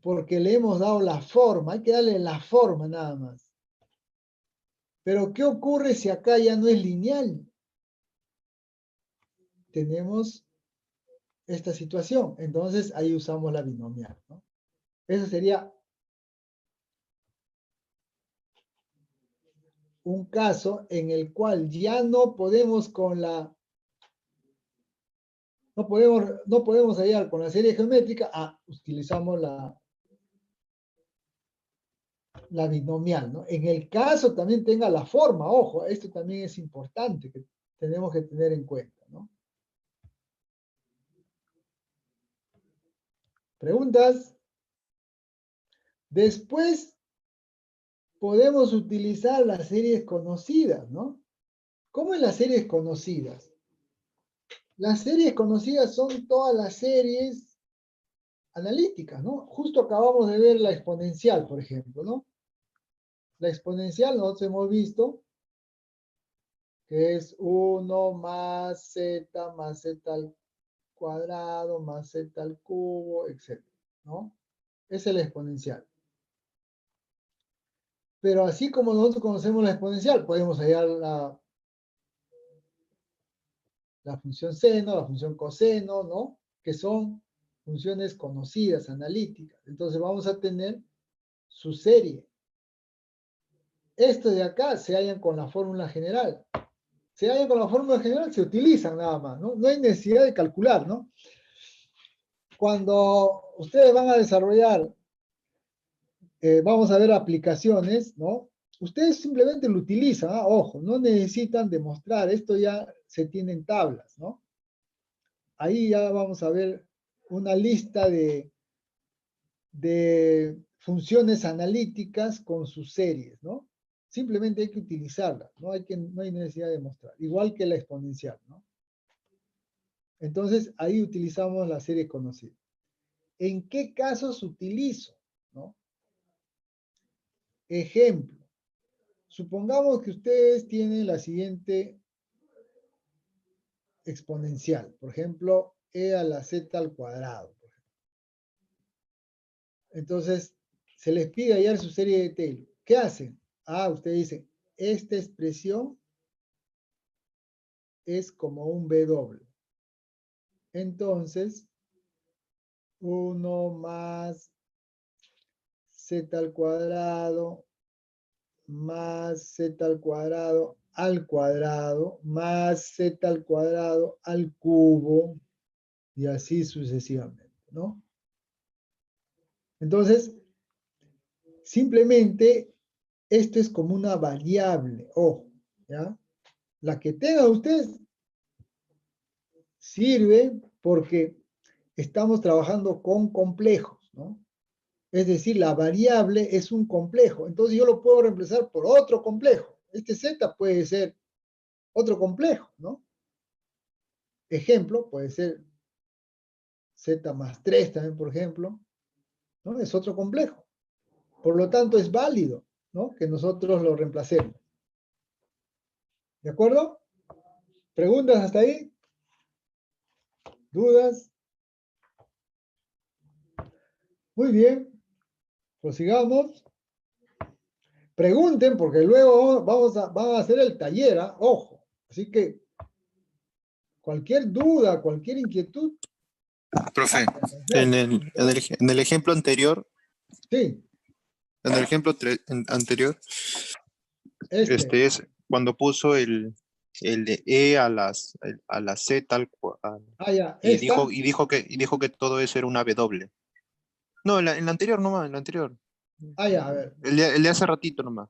Porque le hemos dado la forma, hay que darle la forma nada más. Pero ¿qué ocurre si acá ya no es lineal? Tenemos esta situación, entonces ahí usamos la binomial, ¿no? Eso sería un caso en el cual ya no podemos con la... No podemos hallar con la serie geométrica, utilizamos la binomial, ¿no? En el caso también tenga la forma, ojo, esto también es importante que tenemos que tener en cuenta, ¿no? ¿Preguntas? Después podemos utilizar las series conocidas, ¿no? ¿Cómo es las series conocidas? Las series conocidas son todas las series analíticas, ¿no? Justo acabamos de ver la exponencial, por ejemplo, ¿no? La exponencial nosotros hemos visto que es 1 más z al cuadrado más z al cubo, etc., ¿no? Esa es la exponencial. Pero así como nosotros conocemos la exponencial, podemos hallar la función seno, la función coseno, ¿no? Que son funciones conocidas, analíticas. Entonces vamos a tener su serie. Estos de acá se hallan con la fórmula general. Se hallan con la fórmula general, se utilizan nada más, ¿no? No hay necesidad de calcular, ¿no? Cuando ustedes van a desarrollar, vamos a ver aplicaciones, ¿no? Ustedes simplemente lo utilizan, ojo, no necesitan demostrar, esto ya se tiene en tablas, ¿no? Ahí ya vamos a ver una lista de funciones analíticas con sus series, ¿no? Simplemente hay que utilizarlas, no hay necesidad de demostrar, igual que la exponencial, ¿no? Entonces, ahí utilizamos la serie conocida. ¿En qué casos utilizo? ¿No? Ejemplo. Supongamos que ustedes tienen la siguiente exponencial. Por ejemplo, e a la z al cuadrado. Entonces, se les pide hallar su serie de Taylor. ¿Qué hacen? Ustedes dicen, esta expresión es como un W. Entonces, 1 más z al cuadrado más z al cuadrado más z al cuadrado al cubo y así sucesivamente, ¿no? Entonces, simplemente esto es como una variable, ojo, ¿ya? La que tenga ustedes sirve porque estamos trabajando con complejos, ¿no? Es decir, la variable es un complejo. Entonces yo lo puedo reemplazar por otro complejo. Este z puede ser otro complejo, ¿no? Ejemplo, puede ser z más 3 también, por ejemplo, ¿no? Es otro complejo. Por lo tanto, es válido, ¿no? Que nosotros lo reemplacemos. ¿De acuerdo? ¿Preguntas hasta ahí? ¿Dudas? Muy bien. Prosigamos. Pregunten, porque luego van a hacer el taller, ojo. Así que cualquier duda, cualquier inquietud. Profe, en el ejemplo anterior, Sí, anterior, este. es cuando puso el de E a la Z Ya, y esta. dijo que todo eso era una W. No, en la anterior nomás, en la anterior. Ya, a ver. El de hace ratito nomás.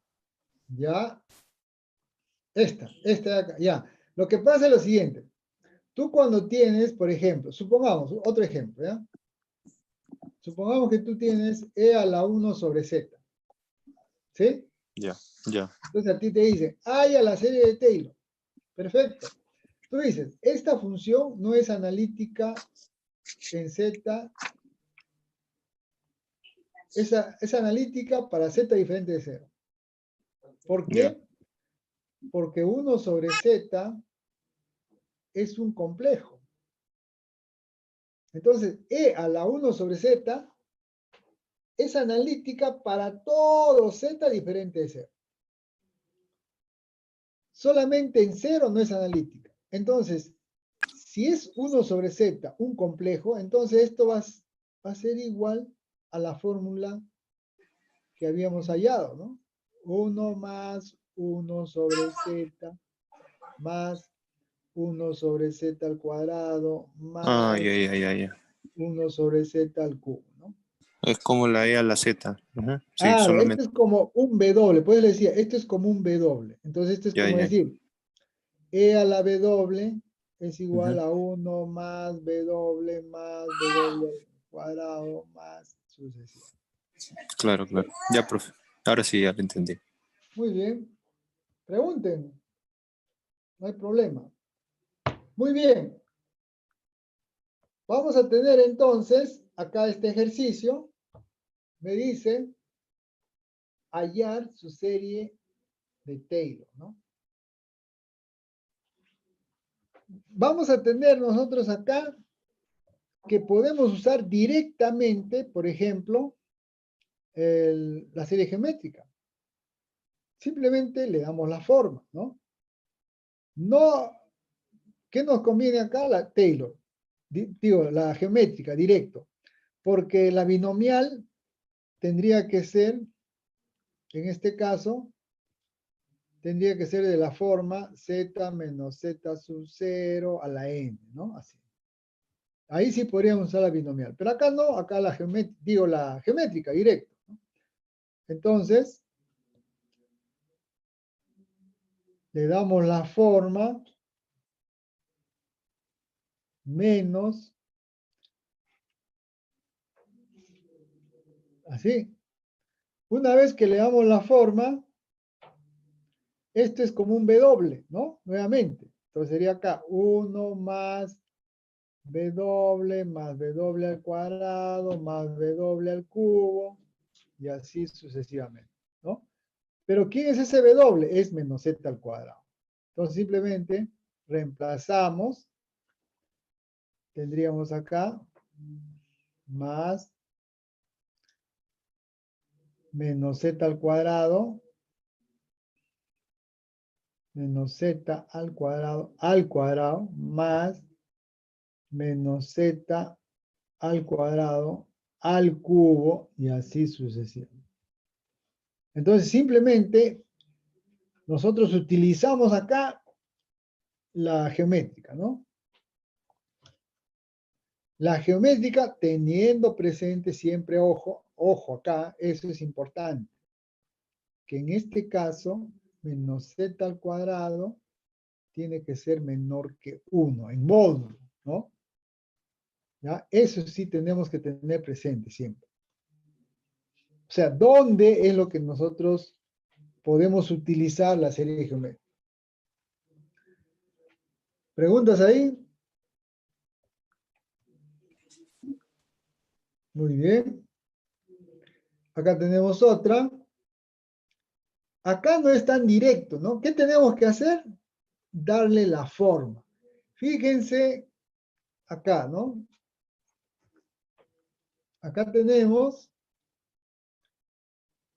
Ya. Esta de acá, ya. Lo que pasa es lo siguiente. Tú cuando tienes, por ejemplo, supongamos, otro ejemplo, ¿ya? Supongamos que tú tienes E a la 1 sobre Z. ¿Sí? Ya, ya. Entonces a ti te dice, haya la serie de Taylor. Perfecto. Tú dices, esta función no es analítica en Z. Es analítica para Z diferente de 0. ¿Por Ya. qué? Porque 1 sobre Z es un complejo. Entonces, E a la 1 sobre Z es analítica para todo Z diferente de 0. Solamente en 0 no es analítica. Entonces, si es 1 sobre Z un complejo, entonces esto va a ser igual a la fórmula que habíamos hallado, ¿no? 1 más 1 sobre Z más 1 sobre Z al cuadrado Ah, más ya, ya, ya, ya. 1 sobre Z al cubo, ¿no? Es como la E a la Z. Ujú. Sí, Ah, esto solamente. es como un W, pues le decía, esto es como un W. Entonces esto es Ya, como ya. decir, E a la W es igual Ujú. a 1 más W al cuadrado más sucesivo. Claro, claro. Ya, profe. Ahora sí, ya lo entendí. Muy bien. Pregunten. No hay problema. Muy bien. Vamos a tener entonces acá este ejercicio. Me dice hallar su serie de Taylor, ¿no? Vamos a tener nosotros acá que podemos usar directamente, por ejemplo, la serie geométrica. Simplemente le damos la forma, ¿no? No, ¿qué nos conviene acá? La Taylor, digo, la geométrica, directo, porque la binomial tendría que ser, en este caso, tendría que ser de la forma z menos z sub 0 a la n, ¿no? Así. Ahí sí podríamos usar la binomial, pero acá no, acá la geométrica, directo, ¿no? Entonces, le damos la forma menos, así. Una vez que le damos la forma, esto es como un W, ¿no? Nuevamente. Entonces sería acá 1 más W más W al cuadrado más W al cubo y así sucesivamente, ¿no? Pero ¿quién es ese W? Es menos Z al cuadrado. Entonces simplemente reemplazamos, tendríamos acá más menos Z al cuadrado menos Z al cuadrado más menos Z al cuadrado al cubo y así sucesivamente. Entonces simplemente nosotros utilizamos acá la geométrica, ¿no? La geométrica teniendo presente siempre, ojo acá, eso es importante, que en este caso menos Z al cuadrado tiene que ser menor que 1 en módulo, ¿no? ¿Ya? Eso sí tenemos que tener presente siempre. O sea, ¿dónde es lo que nosotros podemos utilizar la serie geométrica? ¿Preguntas ahí? Muy bien. Acá tenemos otra. Acá no es tan directo, ¿no? ¿Qué tenemos que hacer? Darle la forma. Fíjense acá, ¿no? Acá tenemos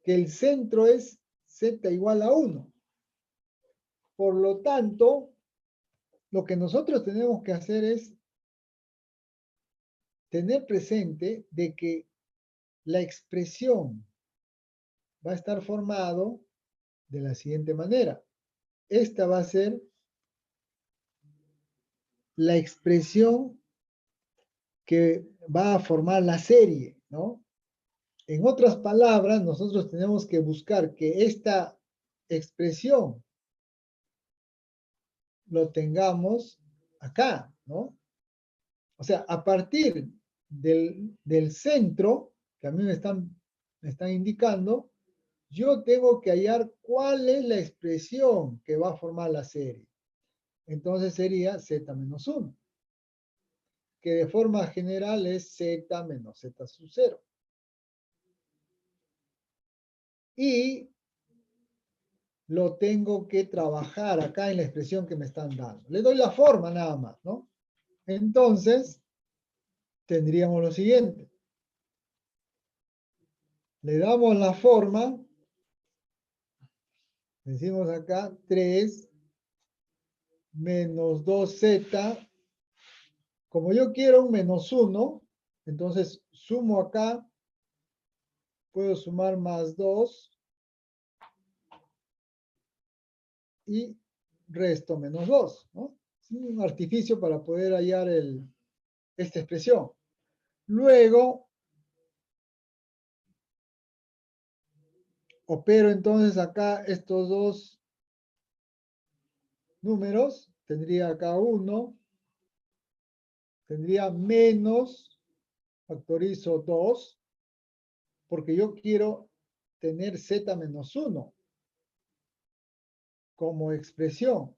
que el centro es z igual a 1. Por lo tanto, lo que nosotros tenemos que hacer es tener presente de que la expresión va a estar formado de la siguiente manera. Esta va a ser la expresión que va a formar la serie, ¿no? En otras palabras, nosotros tenemos que buscar que esta expresión lo tengamos acá, ¿no? O sea, a partir del centro, que a mí me están indicando, yo tengo que hallar cuál es la expresión que va a formar la serie. Entonces sería z menos 1, que de forma general es z menos z sub 0. Y lo tengo que trabajar acá en la expresión que me están dando. Le doy la forma nada más, ¿no? Entonces, tendríamos lo siguiente. Le damos la forma, decimos acá 3 menos 2z. Como yo quiero un menos 1, entonces sumo acá, puedo sumar más 2 y resto menos 2, ¿no? Es un artificio para poder hallar esta expresión. Luego, opero entonces acá estos dos números, tendría acá 1, tendría menos, factorizo 2, porque yo quiero tener z menos 1 como expresión.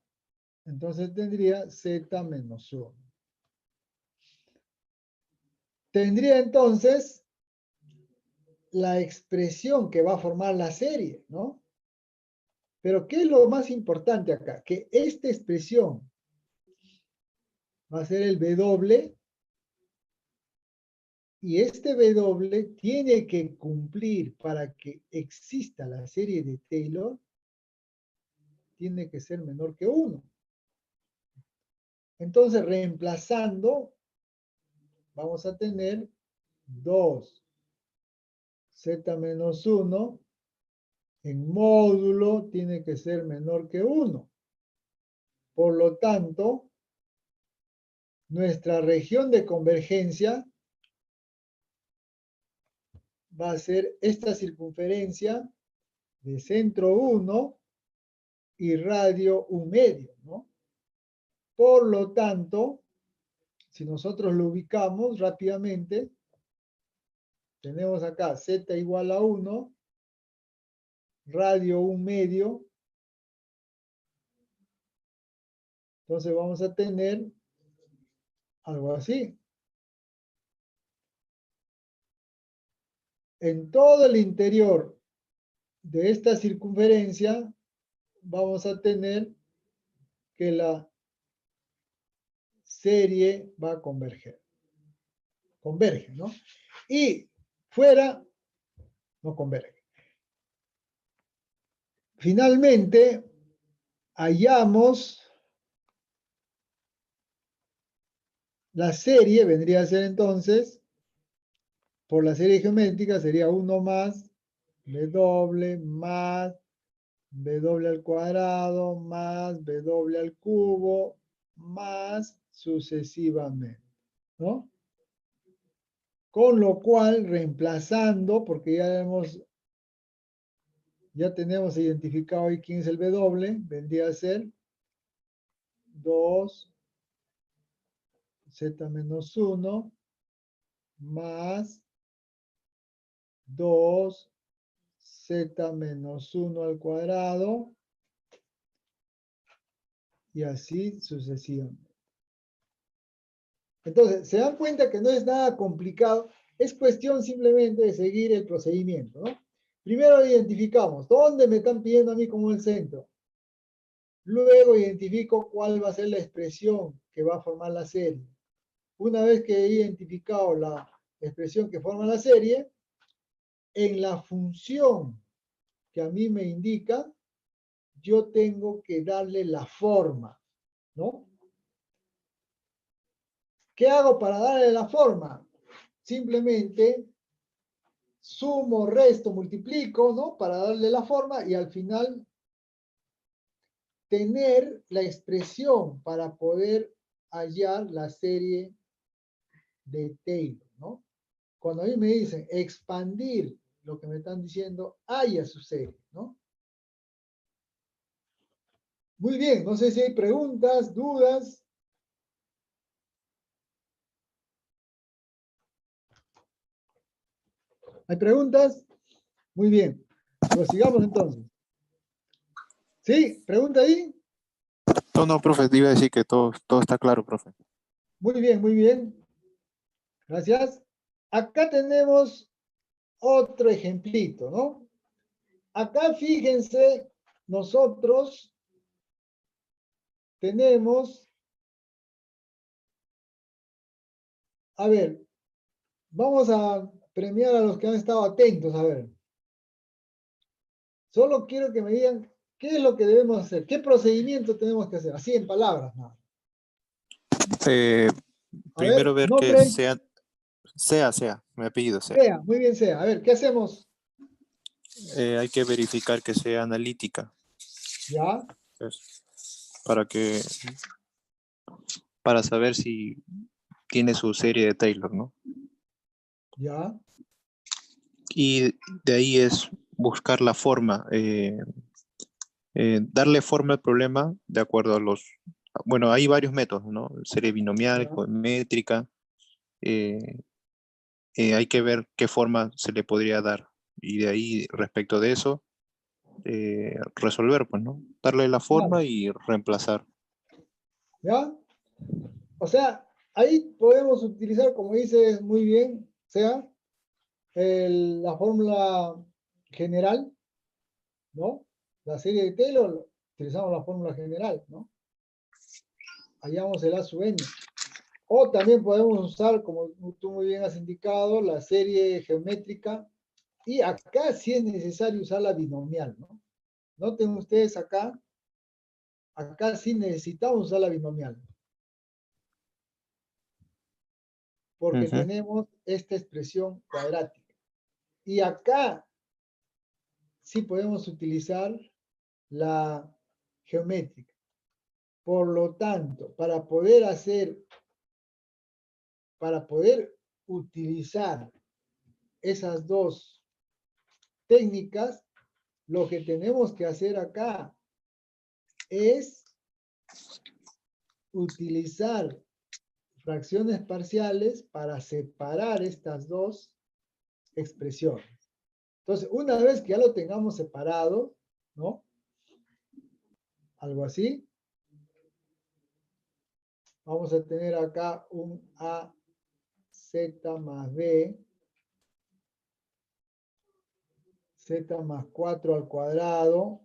Entonces tendría z menos 1. Tendría entonces la expresión que va a formar la serie, ¿no? Pero ¿qué es lo más importante acá? Que esta expresión va a ser el W, y este W tiene que cumplir para que exista la serie de Taylor, tiene que ser menor que 1. Entonces, reemplazando, vamos a tener 2 z menos 1 en módulo tiene que ser menor que 1. Por lo tanto, nuestra región de convergencia va a ser esta circunferencia de centro 1 y radio 1 medio, ¿no? Por lo tanto, si nosotros lo ubicamos rápidamente, tenemos acá z igual a 1, radio 1 medio. Entonces vamos a tener algo así. En todo el interior de esta circunferencia vamos a tener que la serie va a converger. Converge, ¿no? Y fuera no converge. Finalmente, hallamos la serie, vendría a ser entonces, por la serie geométrica, sería 1 más W más W al cuadrado más W al cubo más sucesivamente, ¿no? Con lo cual, reemplazando, porque ya tenemos identificado ahí quién es el W, vendría a ser 2 z menos 1 más 2 z menos 1 al cuadrado y así sucesivamente. Entonces, se dan cuenta que no es nada complicado, es cuestión simplemente de seguir el procedimiento, ¿no? Primero identificamos dónde me están pidiendo a mí como el centro. Luego identifico cuál va a ser la expresión que va a formar la serie. Una vez que he identificado la expresión que forma la serie, en la función que a mí me indica, yo tengo que darle la forma, ¿no? ¿Qué hago para darle la forma? Simplemente sumo, resto, multiplico, ¿no? Para darle la forma y al final tener la expresión para poder hallar la serie de Taylor, ¿no? Cuando a mí me dicen expandir lo que me están diciendo, haya su serie, ¿no? Muy bien, no sé si hay preguntas, dudas. ¿Hay preguntas? Muy bien. Prosigamos entonces. ¿Sí? ¿Pregunta ahí? No, profe, te iba a decir que todo está claro, profe. Muy bien, muy bien. Gracias. Acá tenemos otro ejemplito, ¿no? Acá fíjense, nosotros tenemos, a ver, vamos a premiar a los que han estado atentos, a ver. Solo quiero que me digan qué es lo que debemos hacer, qué procedimiento tenemos que hacer, así en palabras, ¿no? Eh, A ver, primero ver que nombre, sea, mi apellido sea. sea, muy bien sea. A ver, ¿qué hacemos? Hay que verificar que sea analítica, Ya, pues, para saber si tiene su serie de Taylor, ¿no? ya, Y de ahí es buscar la forma, darle forma al problema de acuerdo a bueno, hay varios métodos, ¿no? Serie binomial, ya. geométrica, eh, hay que ver qué forma se le podría dar. Y de ahí, respecto de eso, resolver, pues, ¿no? Darle la Claro, forma y reemplazar. ¿ya? O sea, ahí podemos utilizar, como dices muy bien, sea la fórmula general, ¿no? La serie de Taylor, utilizamos la fórmula general, ¿no? Hallamos el A sub n. O también podemos usar, como tú muy bien has indicado, la serie geométrica. Y acá sí es necesario usar la binomial, ¿no? Noten ustedes acá sí necesitamos usar la binomial. Porque Ujú. tenemos esta expresión cuadrática. Y acá sí podemos utilizar la geométrica. Por lo tanto, para poder utilizar esas dos técnicas, lo que tenemos que hacer acá es utilizar fracciones parciales para separar estas dos expresiones. Entonces, una vez que ya lo tengamos separado, ¿no? Algo así. Vamos a tener acá un AZ más B, Z más 4 al cuadrado,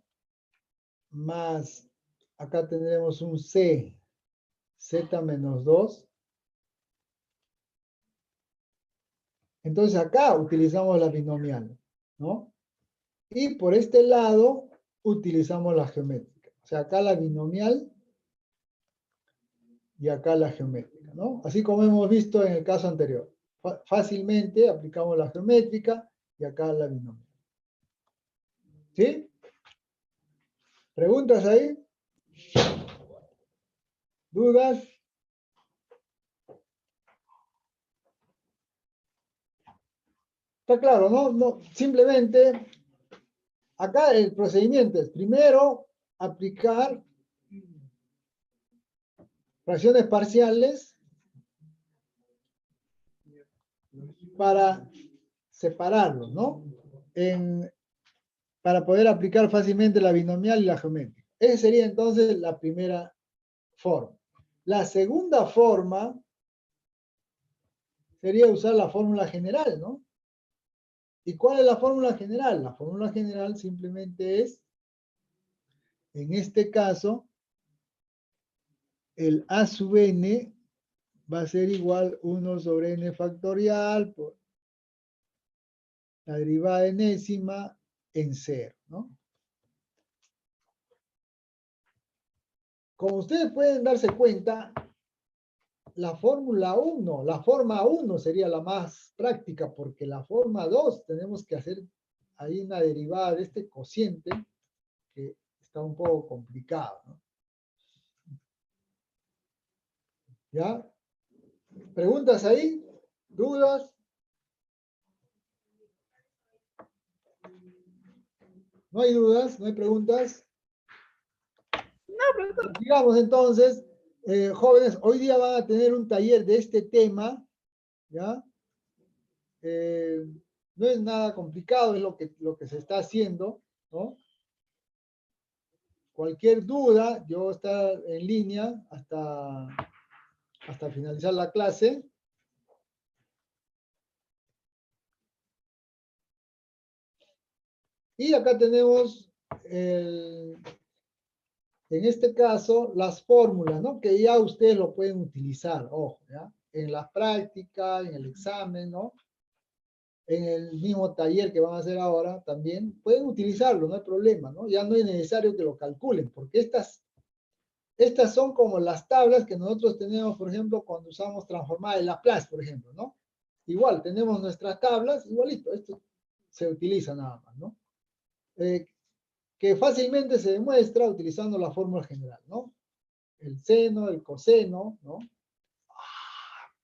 más, acá tendremos un C, Z menos 2. Entonces acá utilizamos la binomial, ¿no? Y por este lado utilizamos la geométrica. O sea, acá la binomial y acá la geométrica, ¿no? Así como hemos visto en el caso anterior. Fácilmente aplicamos la geométrica y acá la binomial. ¿Sí? ¿Preguntas ahí? ¿Dudas? Está claro, ¿no? No, simplemente acá el procedimiento es primero aplicar fracciones parciales para separarlos, ¿no? Para poder aplicar fácilmente la binomial y la geométrica. Esa sería entonces la primera forma. La segunda forma sería usar la fórmula general, ¿no? ¿Y cuál es la fórmula general? La fórmula general simplemente es, en este caso, el A sub n va a ser igual 1 sobre n factorial por la derivada enésima en 0, ¿no? Como ustedes pueden darse cuenta, la fórmula 1, la forma 1 sería la más práctica, porque la forma 2 tenemos que hacer ahí una derivada de este cociente que está un poco complicado, ¿no? ¿Ya? ¿Preguntas ahí? ¿Dudas? ¿No hay dudas? ¿No hay preguntas? Digamos entonces, jóvenes, hoy día van a tener un taller de este tema, ¿ya? No es nada complicado, es lo que se está haciendo, ¿no? Cualquier duda, yo voy a estar en línea hasta finalizar la clase. Y acá tenemos, en este caso, las fórmulas, ¿no? Que ya ustedes lo pueden utilizar, ojo, ¿ya? En la práctica, en el examen, ¿no? En el mismo taller que van a hacer ahora también, pueden utilizarlo, no hay problema, ¿no? Ya no es necesario que lo calculen, porque estas son como las tablas que nosotros tenemos, por ejemplo, cuando usamos transformar el Laplace, por ejemplo, ¿no? Igual, tenemos nuestras tablas, igualito, esto se utiliza nada más, ¿no? Que fácilmente se demuestra utilizando la fórmula general, ¿no? El seno, el coseno, ¿no?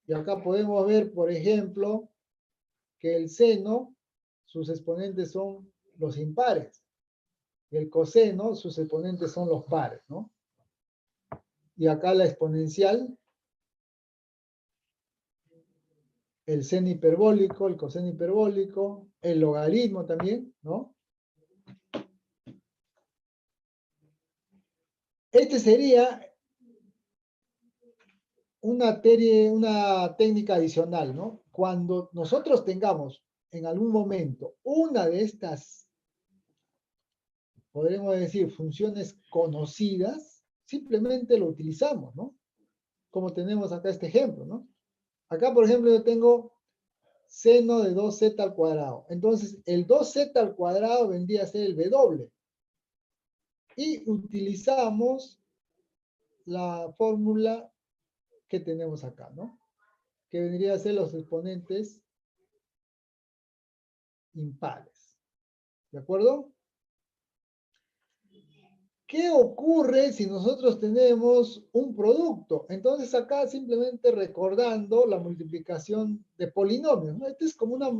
Y acá podemos ver, por ejemplo, que el seno, sus exponentes son los impares, y el coseno, sus exponentes son los pares, ¿no? Y acá la exponencial, el seno hiperbólico, el coseno hiperbólico, el logaritmo también, ¿no? Este sería una técnica adicional, ¿no? Cuando nosotros tengamos en algún momento una de estas, podremos decir, funciones conocidas, simplemente lo utilizamos, ¿no? Como tenemos acá este ejemplo, ¿no? Acá, por ejemplo, yo tengo seno de 2z al cuadrado. Entonces, el 2z al cuadrado vendría a ser el W. Y utilizamos la fórmula que tenemos acá, ¿no? Que vendría a ser los exponentes impares. ¿De acuerdo? ¿Qué ocurre si nosotros tenemos un producto? Entonces acá simplemente recordando la multiplicación de polinomios, ¿no? Este es como una...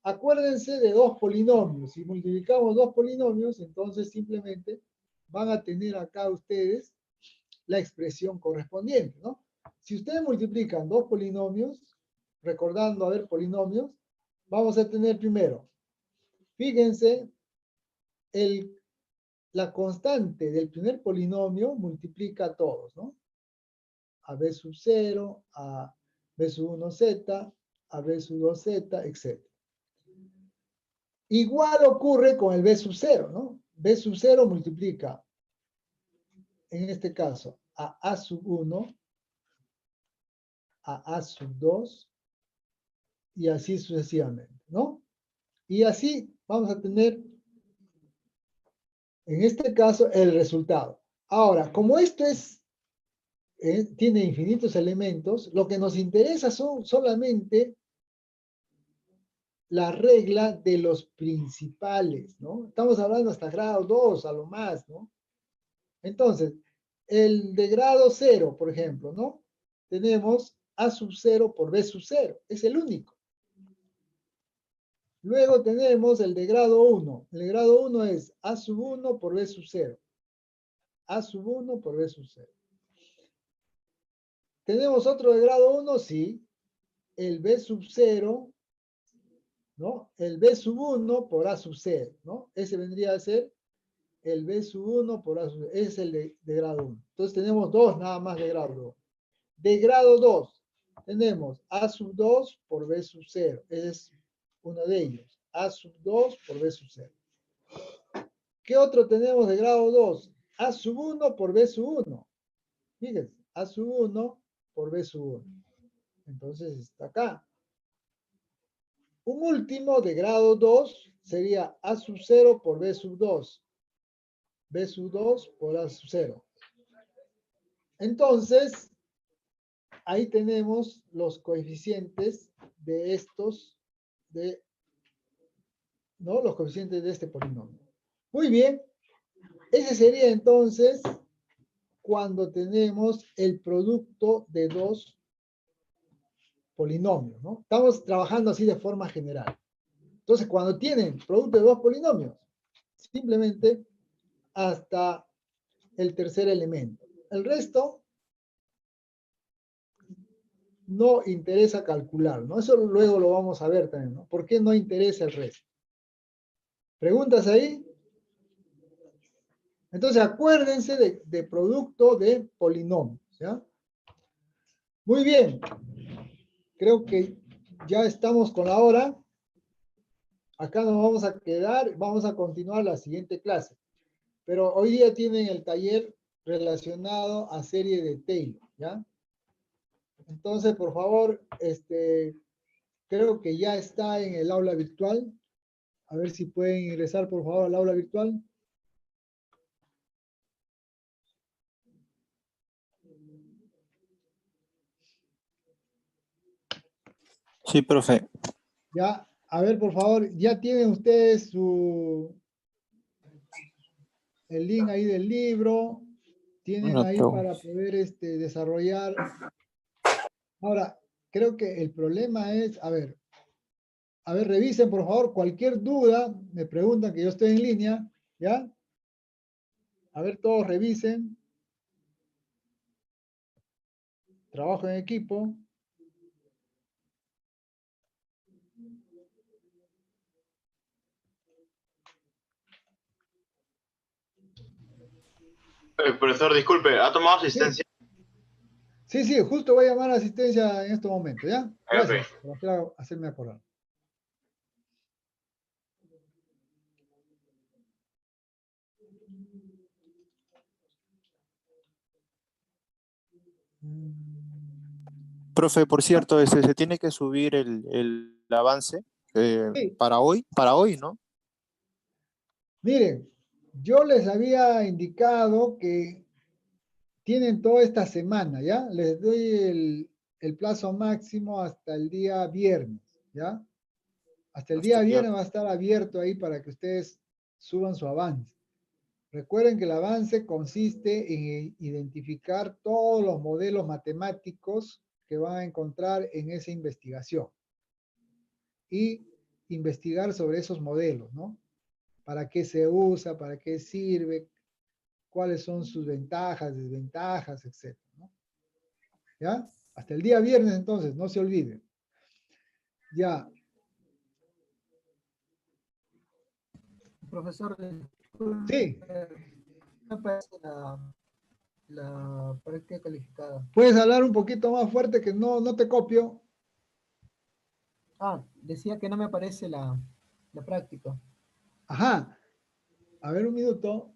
Acuérdense de dos polinomios. Si multiplicamos dos polinomios, entonces simplemente van a tener acá ustedes la expresión correspondiente, ¿no? Si ustedes multiplican dos polinomios, recordando, a ver, polinomios, vamos a tener primero, fíjense, la constante del primer polinomio multiplica a todos, ¿no? A b sub 0, a b sub 1z, a b sub 2z, etc. Igual ocurre con el b sub 0, ¿no? B sub 0 multiplica, en este caso, a sub 1, a sub 2, y así sucesivamente, ¿no? Y así vamos a tener, en este caso, el resultado. Ahora, como esto tiene infinitos elementos, lo que nos interesa son solamente la regla de los principales, ¿no? Estamos hablando hasta grado 2, a lo más, ¿no? Entonces, el de grado 0, por ejemplo, ¿no? Tenemos a sub 0 por b sub 0, es el único. Luego tenemos el de grado 1. El de grado 1 es a sub 1 por b sub 0. A sub 1 por b sub 0. ¿Tenemos otro de grado 1? Sí. El b sub 0, ¿no? El b sub 1 por a sub 0, ¿no? Ese vendría a ser el b sub 1 por a sub 0. Ese es el de grado 1. Entonces tenemos dos nada más de grado 2. De grado 2 tenemos a sub 2 por b sub 0. Ese es uno de ellos. A sub 2 por b sub 0. ¿Qué otro tenemos de grado 2? A sub 1 por b sub 1. Fíjense, a sub 1 por b sub 1. Entonces está acá. Un último de grado 2 sería a sub 0 por b sub 2. B sub 2 por a sub 0. Entonces, ahí tenemos los coeficientes de estos, ¿no? Los coeficientes de este polinomio. Muy bien. Ese sería entonces cuando tenemos el producto de dos polinomios, ¿no? Estamos trabajando así de forma general. Entonces, cuando tienen producto de dos polinomios, simplemente hasta el tercer elemento. El resto no interesa calcular, ¿no? Eso luego lo vamos a ver también, ¿no? ¿Por qué no interesa el resto? ¿Preguntas ahí? Entonces acuérdense de producto de polinomios, ¿ya? Muy bien. Creo que ya estamos con la hora. Acá nos vamos a quedar, vamos a continuar la siguiente clase. Pero hoy día tienen el taller relacionado a serie de Taylor, ¿ya? Entonces, por favor, creo que ya está en el aula virtual. A ver si pueden ingresar, por favor, al aula virtual. Sí, profe. Ya, a ver, por favor, ya tienen ustedes el link ahí del libro. Tienen No ahí tengo. para poder desarrollar. Ahora, creo que el problema es, a ver, revisen, por favor, cualquier duda, me preguntan que yo estoy en línea, ¿ya? A ver, todos revisen. Trabajo en equipo. Profesor, disculpe, ¿ha tomado Sí, asistencia? sí, sí, justo voy a llamar a asistencia en este momento, ¿ya? Gracias Ok. por hacerme acordar. Profe, por cierto, se tiene que subir el avance Sí, para hoy, ¿no? miren, yo les había indicado que tienen toda esta semana, ¿ya? Les doy el plazo máximo hasta el día viernes, ¿ya? Hasta el Hasta día el día. viernes va a estar abierto ahí para que ustedes suban su avance. Recuerden que el avance consiste en identificar todos los modelos matemáticos que van a encontrar en esa investigación y investigar sobre esos modelos, ¿no? ¿Para qué se usa? ¿Para qué sirve? ¿Cuáles son sus ventajas, desventajas, etcétera, ¿no? ¿Ya? Hasta el día viernes entonces, no se olviden. Ya, Profesor, sí, me parece la práctica calificada. puedes hablar un poquito más fuerte que no te copio. Ah, decía que no me aparece la práctica. Ajá, a ver un minuto,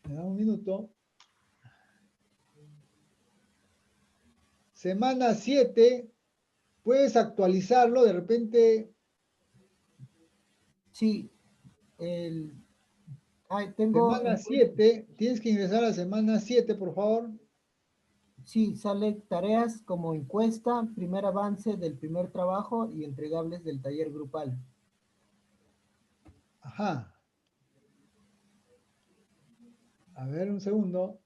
me da un minuto. Semana 7, puedes actualizarlo, de repente, Sí, tengo, semana 7, tienes que ingresar a semana 7, por favor. sí, sale tareas como encuesta, primer avance del primer trabajo y entregables del taller grupal. Ajá. A ver, un segundo.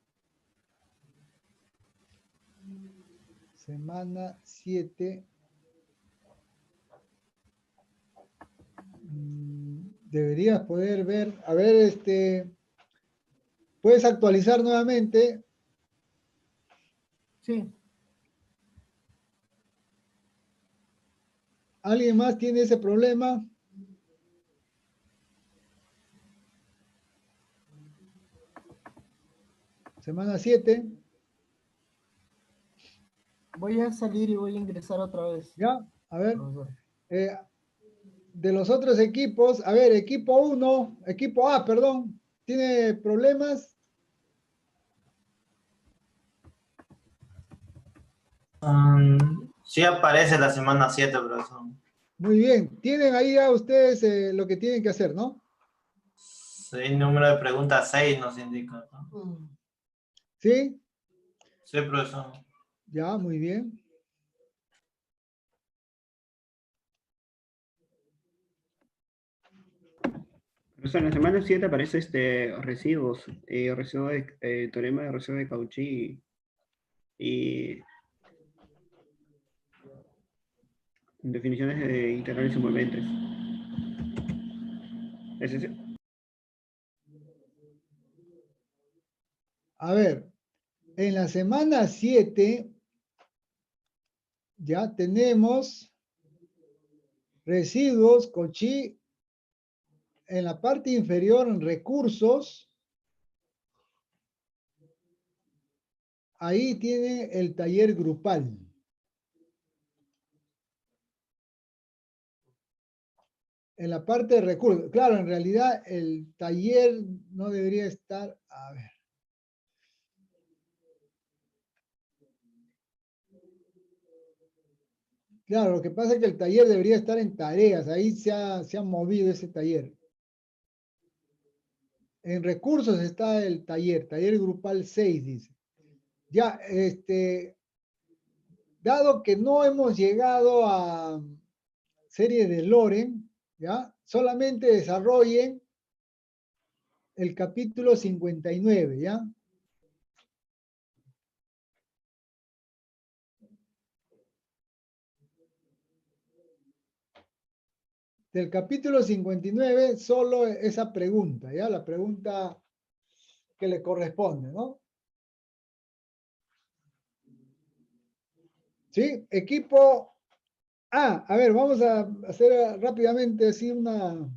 Semana 7. Deberías poder ver. A ver, puedes actualizar nuevamente. Sí, ¿Alguien más tiene ese problema? Semana 7. voy a salir y voy a ingresar otra vez, ¿Ya? A ver. profesor. De los otros equipos, a ver, equipo 1, equipo A, perdón, ¿tiene problemas? Sí aparece la semana 7, profesor. Muy bien, tienen ahí ya ustedes lo que tienen que hacer, ¿no? Sí, número de pregunta 6 nos indica, ¿no? ¿Sí? Sí, profesor. Ya, muy bien. Profesor, en la semana 7 aparece residuos, residuo de, teorema de residuo de Cauchy y definiciones de integrales envolventes. ¿Es ese? A ver, en la semana 7 Ya tenemos residuos, Cochi, en la parte inferior en recursos. Ahí tiene el taller grupal. En la parte de recursos. Claro, en realidad el taller no debería estar. A ver. Claro, lo que pasa es que el taller debería estar en tareas. Ahí se ha movido ese taller. En recursos está el taller grupal 6, dice. Ya, dado que no hemos llegado a serie de Loren, ¿ya? Solamente desarrollen el capítulo 59, ¿ya? Del capítulo 59, solo esa pregunta, ¿ya? La pregunta que le corresponde, ¿no? ¿Sí? Equipo A. A ver, vamos a hacer rápidamente así una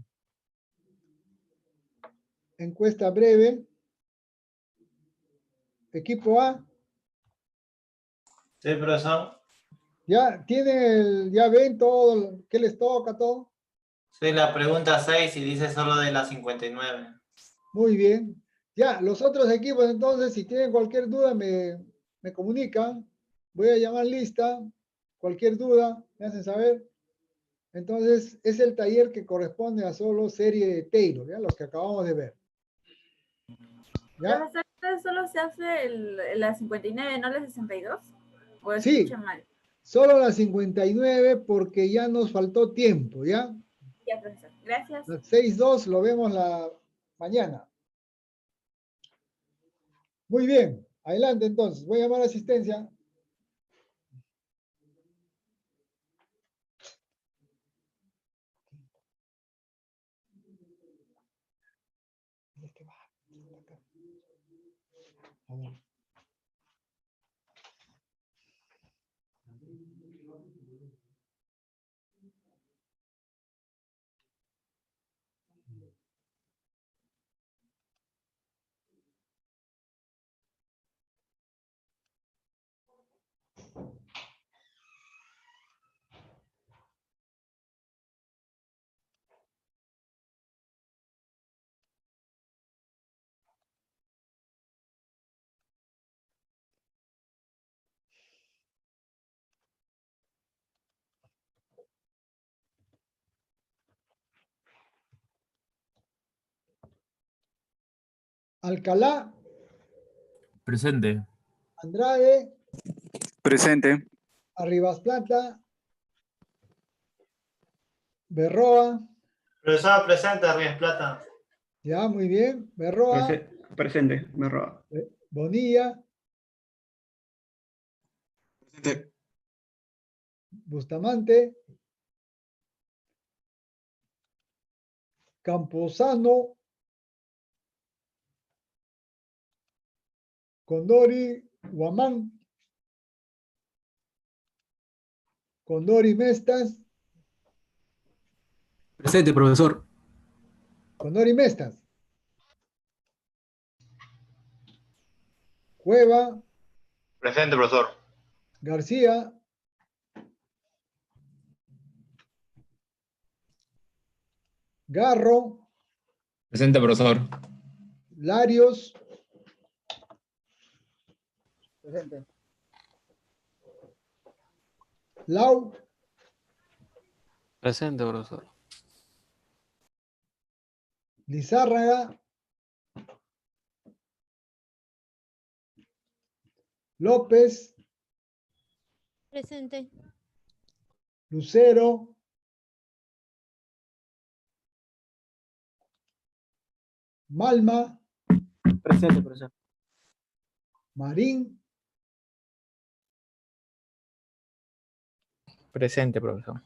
encuesta breve. Equipo A. Sí, profesor. ¿Ya tienen ya ven todo, qué les toca, todo? Sí, la pregunta 6 y dice solo de la 59. Muy bien. Ya, los otros equipos, entonces, si tienen cualquier duda, me comunican. Voy a llamar lista. Cualquier duda, me hacen saber. Entonces, es el taller que corresponde a solo serie de Taylor, ¿ya? Los que acabamos de ver. ¿Ya? Profesor, ¿solo se hace la 59, no la 62? ¿O Sí, escuché mal? solo la 59 porque ya nos faltó tiempo, ¿ya? Ya, profesor. Gracias. La 6.2 lo vemos la mañana. Muy bien, adelante entonces. Voy a llamar a asistencia. A ver. Alcalá, Presente. Andrade, Presente. Arribas Plata, Berroa, Profesor, presente, Ríos Plata. ya, muy bien, Berroa, Presente, me roba. Bonilla, Presente. Bustamante, Camposano, Condori, Guamán, Condori Mestas, Presente, profesor. Condori Mestas, Cueva, Presente, profesor. García, Garro, Presente, profesor. Larios, Presente. Lau, Presente, profesor. Lizárraga, López, Presente. Lucero, Malma, Presente, profesor. Marín, Presente, profesor.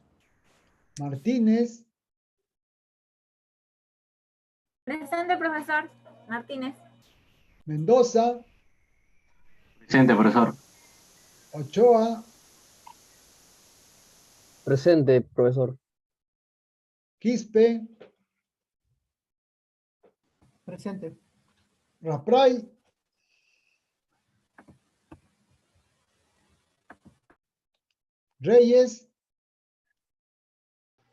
Martínez, Presente, profesor Martínez. Mendoza, Presente, profesor. Ochoa, Presente, profesor. Quispe, Presente. Rapray, Reyes,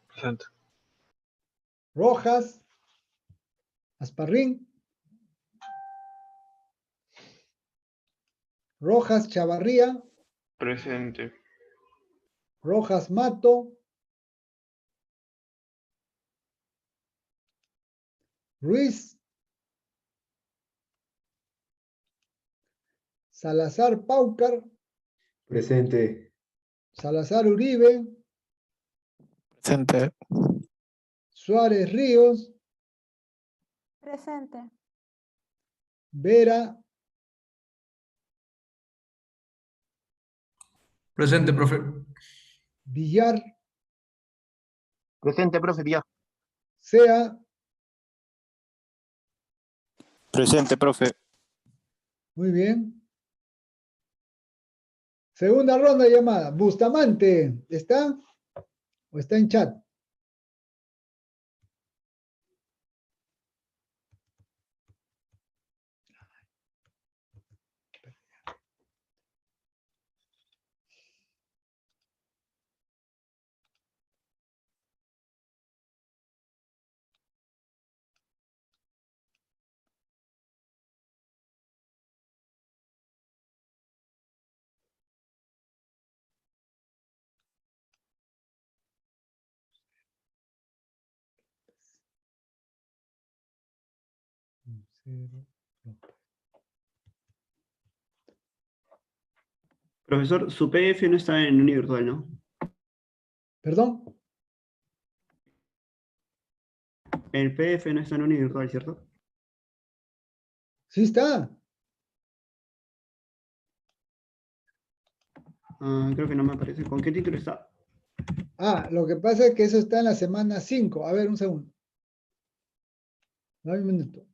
Presente. Rojas, Asparrín, Rojas Chavarría, Presente. Rojas Mato, Ruiz, Salazar Paucar, Presente. Salazar Uribe, Presente. Suárez Ríos, Presente. Vera, Presente, profe. Villar, Presente, profe, ya. Sea. Presente, profe. Muy bien. Segunda ronda de llamada. Bustamante, ¿está? ¿O está en chat? Profesor, su PDF no está en Univirtual, ¿no? ¿Perdón? El PDF no está en Univirtual, ¿cierto? Sí está. Creo que no me aparece. ¿Con qué título está? Ah, lo que pasa es que eso está en la semana 5. A ver, un segundo. Dame un minuto.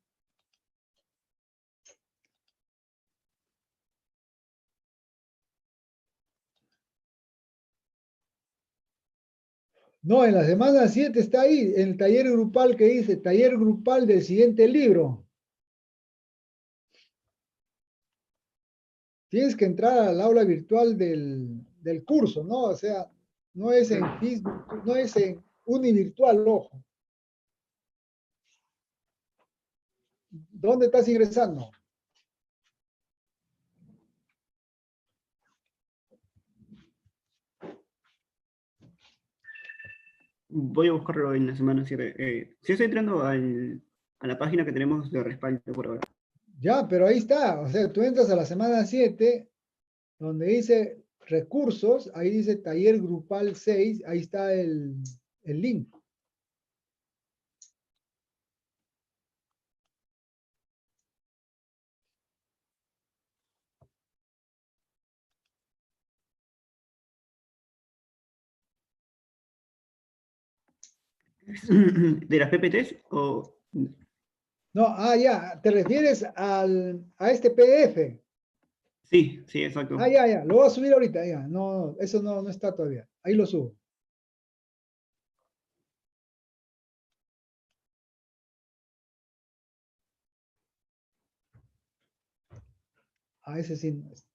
No, en la semana 7 está ahí, en el taller grupal que dice, taller grupal del siguiente libro. Tienes que entrar al aula virtual del curso, ¿no? O sea, no es en Facebook, no es en univirtual, ojo. ¿Dónde estás ingresando? Voy a buscarlo en la semana 7. Sí estoy entrando a la página que tenemos de respaldo por ahora. Ya, pero ahí está. O sea, tú entras a la semana 7, donde dice recursos, ahí dice taller grupal 6, ahí está el link. ¿De las PPTs o...? No, ya, te refieres a este PDF. Sí, sí, exacto. Ya, lo voy a subir ahorita, ya. No, eso no está todavía. Ahí lo subo. A ese sí no está.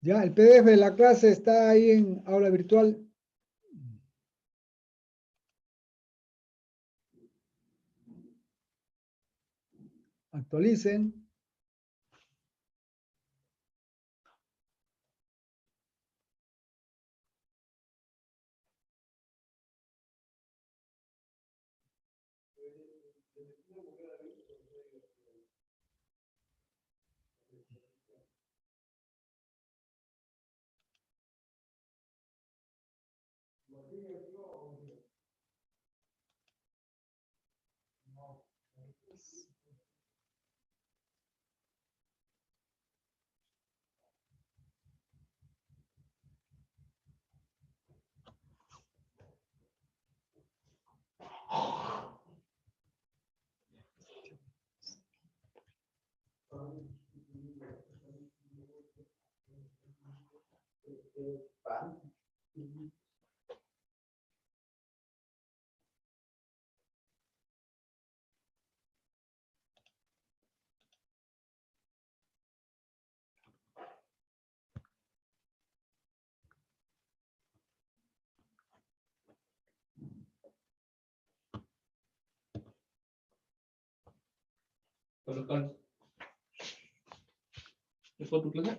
Ya, el PDF de la clase está ahí en aula virtual. Actualicen. ¿Es por tu clase?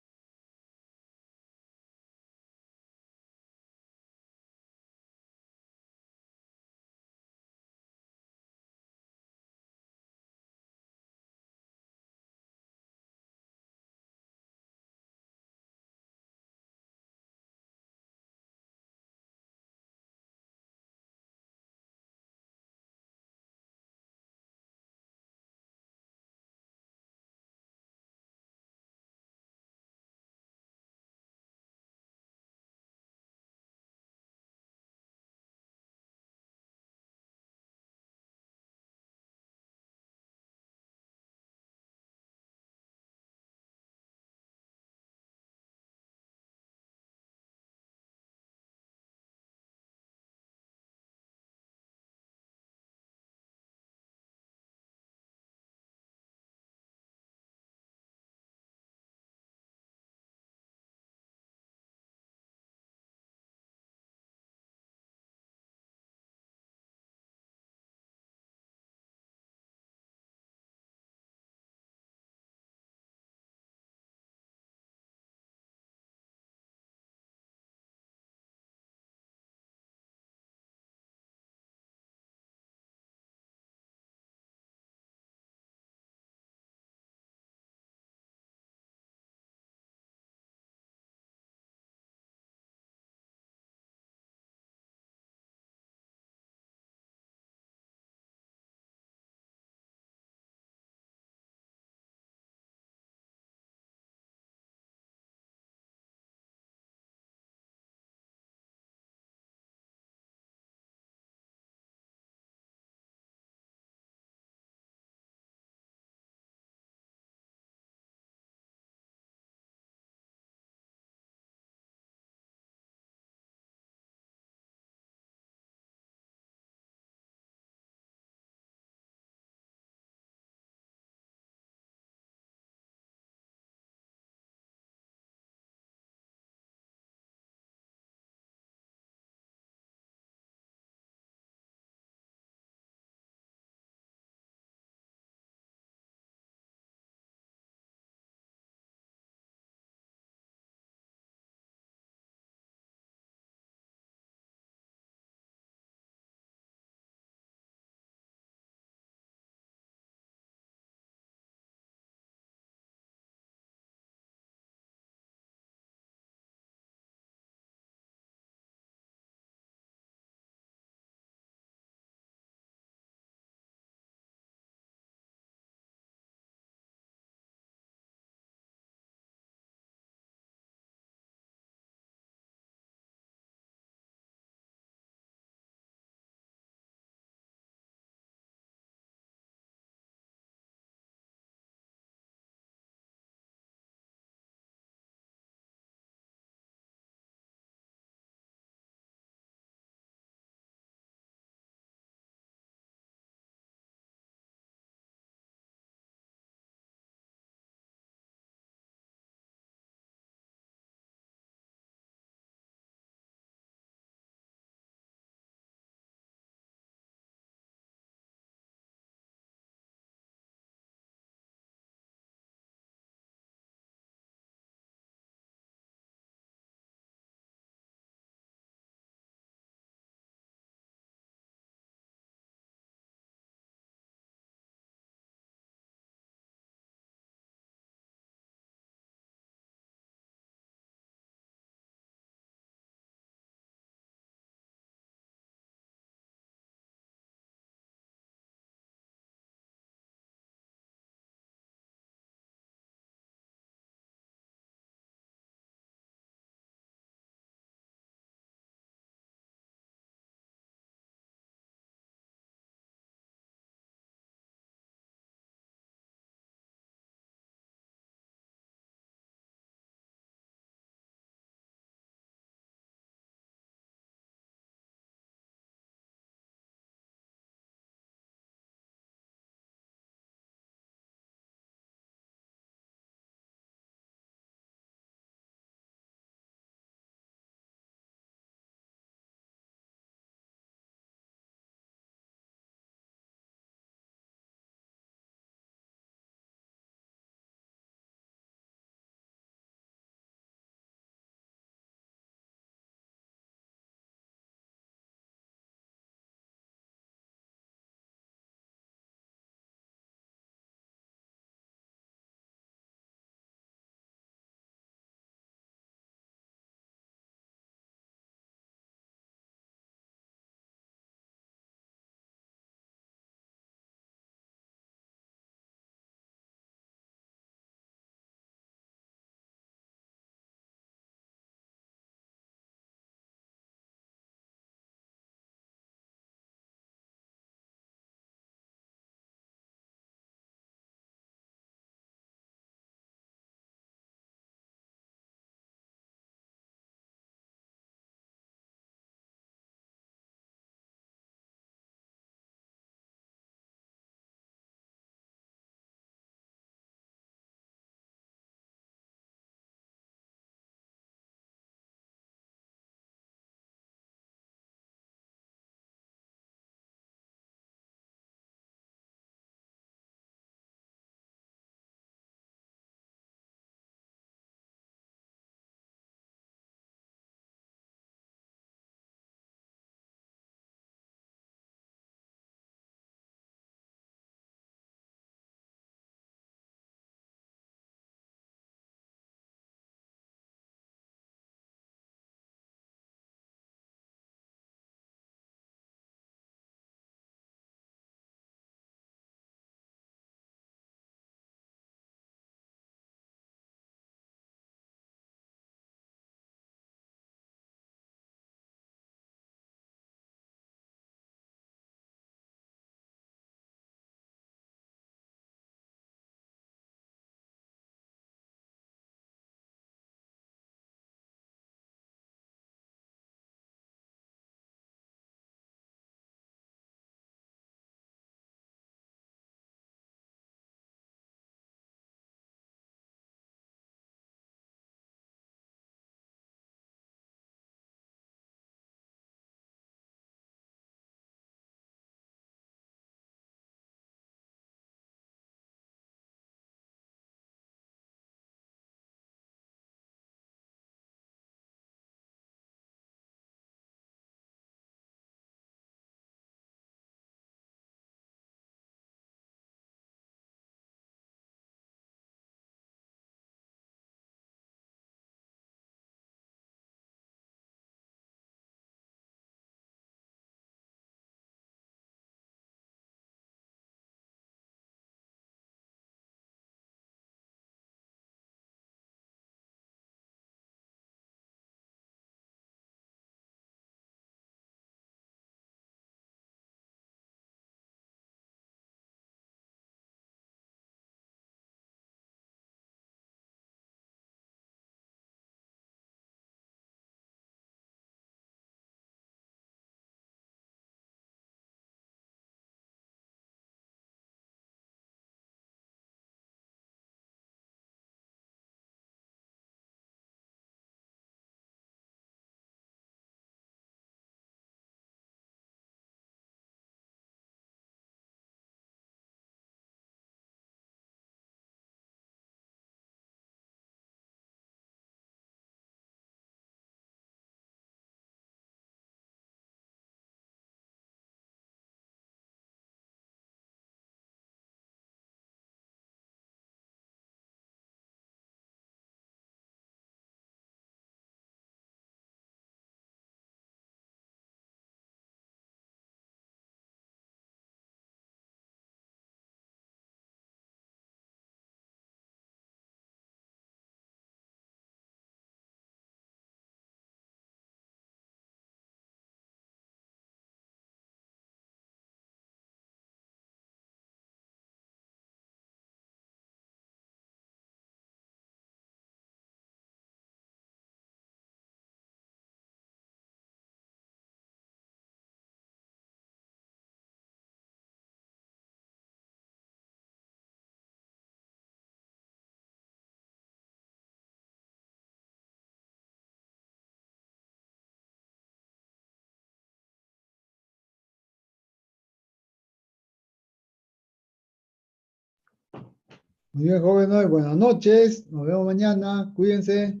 Muy bien, jóvenes, buenas noches. Nos vemos mañana. Cuídense.